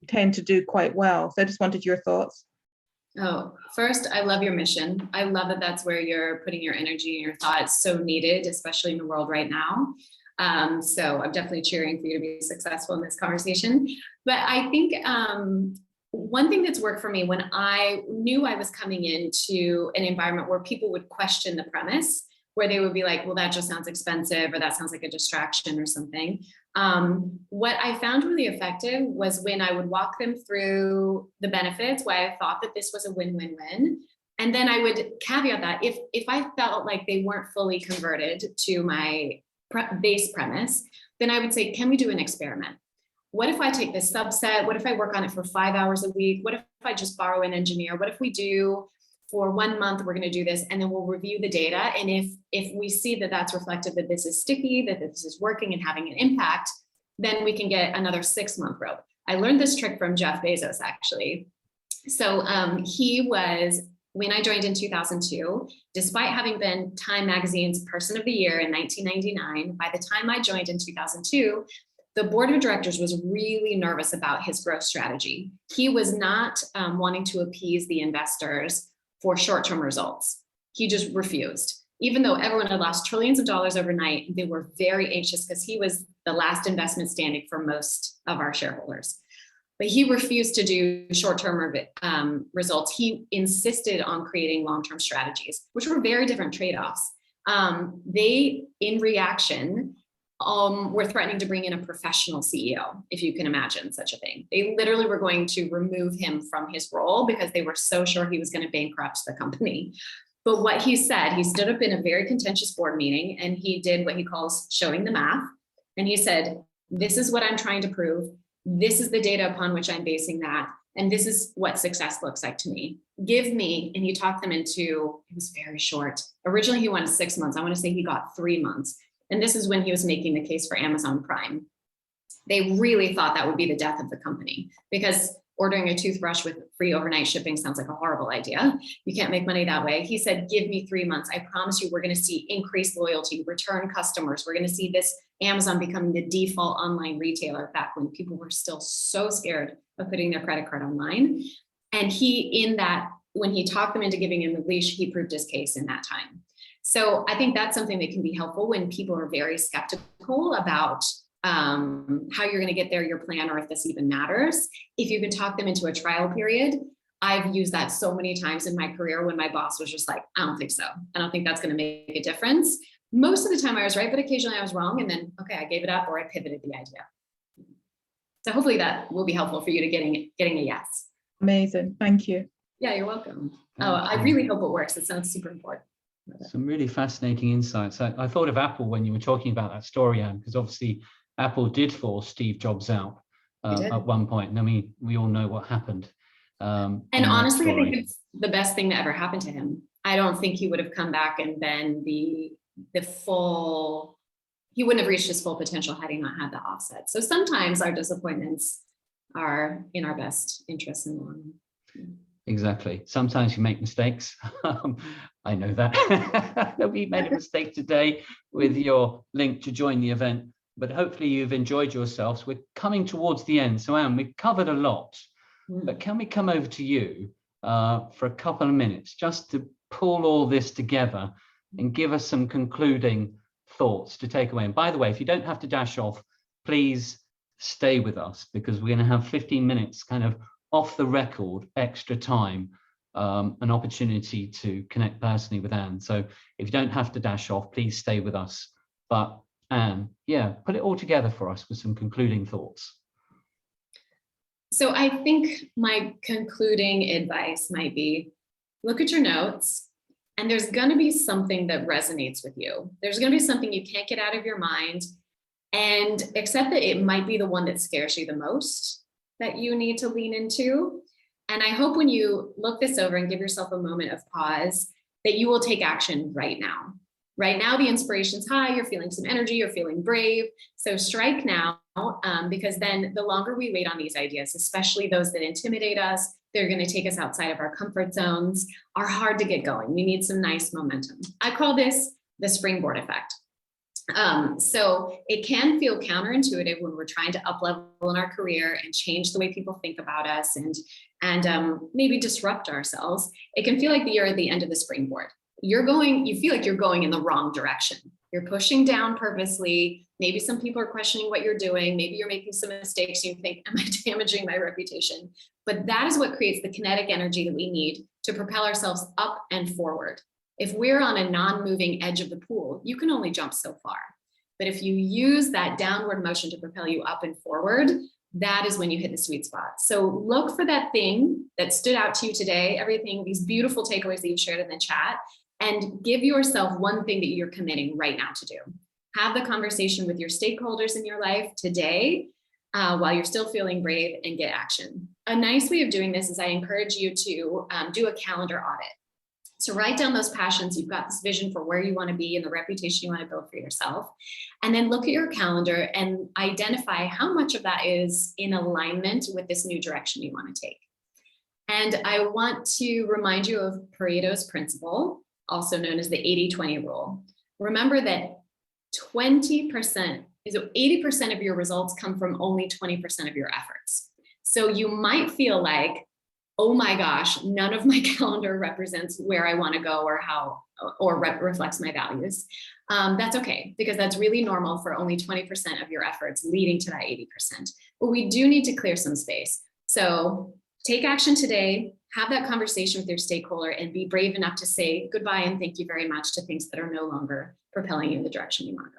tend to do quite well. So I just wanted your thoughts. Oh, first, I love your mission. I love that that's where you're putting your energy and your thought. It's so needed, especially in the world right now. So I'm definitely cheering for you to be successful in this conversation. But I think one thing that's worked for me when I knew I was coming into an environment where people would question the premise, where they would be like, well, that just sounds expensive, or that sounds like a distraction or something. What I found really effective was when I would walk them through the benefits, why I thought that this was a win-win-win. And then I would caveat that if I felt like they weren't fully converted to my base premise, then I would say, can we do an experiment? What if I take this subset? What if I work on it for 5 hours a week? What if I just borrow an engineer? What if we do for 1 month, we're going to do this, and then we'll review the data. And if we see that that's reflective that this is sticky, that this is working and having an impact, then we can get another 6-month rope. I learned this trick from Jeff Bezos, actually. So he was, when I joined in 2002, despite having been Time Magazine's Person of the Year in 1999, by the time I joined in 2002, the board of directors was really nervous about his growth strategy. He was not wanting to appease the investors for short-term results. He just refused. Even though everyone had lost trillions of dollars overnight, they were very anxious because he was the last investment standing for most of our shareholders. But he refused to do short-term results. He insisted on creating long-term strategies, which were very different trade-offs. They, in reaction, were threatening to bring in a professional CEO, if you can imagine such a thing. They literally were going to remove him from his role because they were so sure he was going to bankrupt the company. But what he said, he stood up in a very contentious board meeting and he did what he calls showing the math. And he said, this is what I'm trying to prove. This is the data upon which I'm basing that. And this is what success looks like to me. Give me, and he talked them into, it was very short. Originally he wanted 6 months. I want to say he got 3 months. And this is when he was making the case for Amazon Prime. They really thought that would be the death of the company because ordering a toothbrush with free overnight shipping sounds like a horrible idea. You can't make money that way. He said, give me 3 months. I promise you, we're going to see increased loyalty, return customers. We're going to see this Amazon becoming the default online retailer back when people were still so scared of putting their credit card online. And he, in that, when he talked them into giving him the leash, he proved his case in that time. So I think that's something that can be helpful when people are very skeptical about how you're going to get there, your plan, or if this even matters. If you can talk them into a trial period, I've used that so many times in my career when my boss was just like, I don't think so. I don't think that's going to make a difference. Most of the time I was right, but occasionally I was wrong. And then, okay, I gave it up or I pivoted the idea. So hopefully that will be helpful for you to getting a yes. Amazing. Thank you. Yeah, you're welcome. Oh, I really hope it works. It sounds super important. Some really fascinating insights. I thought of Apple when you were talking about that story, Anne, because obviously Apple did force Steve Jobs out at one point. And I mean, we all know what happened. And honestly, I think it's the best thing that ever happened to him. I don't think he would have come back and been the full, he wouldn't have reached his full potential had he not had the offset. So sometimes our disappointments are in our best interest in the long run. Exactly. Sometimes you make mistakes. I know that. We made a mistake today with your link to join the event, but hopefully you've enjoyed yourselves. We're coming towards the end. So Anne, we've covered a lot, but can we come over to you for a couple of minutes just to pull all this together and give us some concluding thoughts to take away? And by the way, if you don't have to dash off, please stay with us because we're going to have 15 minutes kind of off the record, extra time, an opportunity to connect personally with Anne. So if you don't have to dash off, please stay with us. But Anne, yeah, put it all together for us with some concluding thoughts. So I think my concluding advice might be, look at your notes, and there's going to be something that resonates with you. There's going to be something you can't get out of your mind, and accept that it might be the one that scares you the most that you need to lean into. And I hope when you look this over and give yourself a moment of pause, that you will take action right now. Right now, the inspiration's high, you're feeling some energy, you're feeling brave. So strike now, because then the longer we wait on these ideas, especially those that intimidate us, they're going to take us outside of our comfort zones, are hard to get going. We need some nice momentum. I call this the springboard effect. So it can feel counterintuitive when we're trying to up level in our career and change the way people think about us and maybe disrupt ourselves. It can feel like you're at the end of the springboard. You feel like you're going in the wrong direction. You're pushing down purposely. Maybe some people are questioning what you're doing. Maybe you're making some mistakes. You think, am I damaging my reputation? But that is what creates the kinetic energy that we need to propel ourselves up and forward. If we're on a non-moving edge of the pool, you can only jump so far. But if you use that downward motion to propel you up and forward, that is when you hit the sweet spot. So look for that thing that stood out to you today, everything, these beautiful takeaways that you've shared in the chat, and give yourself one thing that you're committing right now to do. Have the conversation with your stakeholders in your life today while you're still feeling brave, and get action. A nice way of doing this is I encourage you to do a calendar audit. So write down those passions. You've got this vision for where you want to be and the reputation you want to build for yourself. And then look at your calendar and identify how much of that is in alignment with this new direction you want to take. And I want to remind you of Pareto's principle, also known as the 80-20 rule. Remember that 80% of your results come from only 20% of your efforts. So you might feel like, oh my gosh, none of my calendar represents where I want to go or reflects my values. That's okay, because that's really normal for only 20% of your efforts leading to that 80%. But we do need to clear some space. So take action today, have that conversation with your stakeholder and be brave enough to say goodbye and thank you very much to things that are no longer propelling you in the direction you want to go.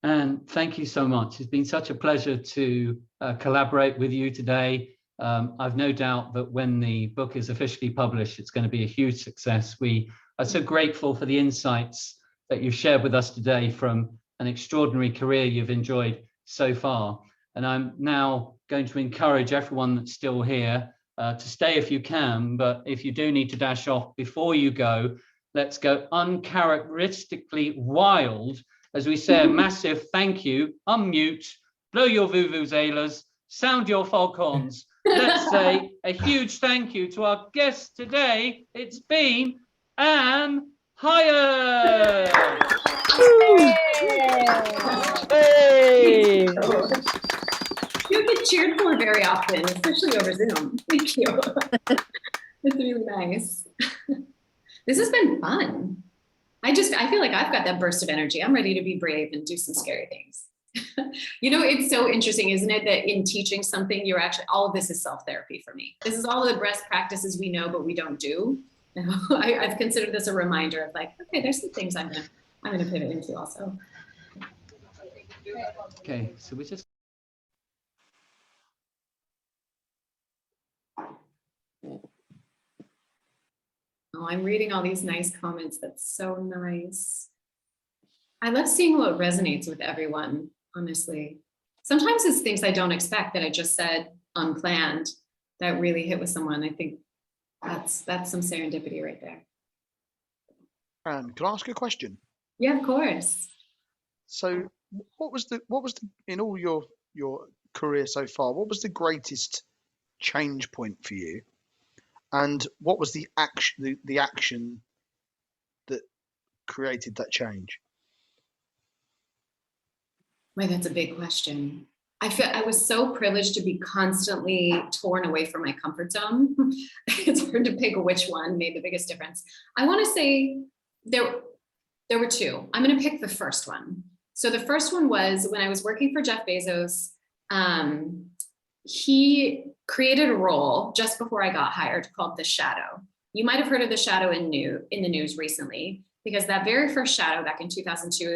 And thank you so much. It's been such a pleasure to collaborate with you today. I've no doubt that when the book is officially published, it's going to be a huge success. We are so grateful for the insights that you've shared with us today from an extraordinary career you've enjoyed so far. And I'm now going to encourage everyone that's still here to stay if you can, but if you do need to dash off before you go, let's go uncharacteristically wild as we say a massive thank you, unmute, blow your vuvuzelas, sound your foghorns. Let's say a huge thank you to our guest today. It's been Anne Hiatt. Hey. You don't get cheered for very often, especially over Zoom. Thank you. It's really nice. This has been fun. I feel like I've got that burst of energy. I'm ready to be brave and do some scary things. You know, it's so interesting, isn't it, that in teaching something, you're actually, all of this is self-therapy for me. This is all the best practices we know, but we don't do. I've considered this a reminder of like, okay, there's some things I'm gonna pivot into also. Okay, so we just. Oh, I'm reading all these nice comments. That's so nice. I love seeing what resonates with everyone, honestly. Sometimes it's things I don't expect that I just said unplanned that really hit with someone. I think that's some serendipity right there. Can I ask a question? Yeah, of course. So what was the in all your career so far, what was the greatest change point for you? And what was the action that created that change? Wait, that's a big question. I feel I was so privileged to be constantly torn away from my comfort zone. It's hard to pick which one made the biggest difference. I want to say there were two. I'm going to pick the first one. So the first one was when I was working for Jeff Bezos. He created a role just before I got hired called The Shadow. You might have heard of The Shadow in the news recently, because that very first shadow back in 2002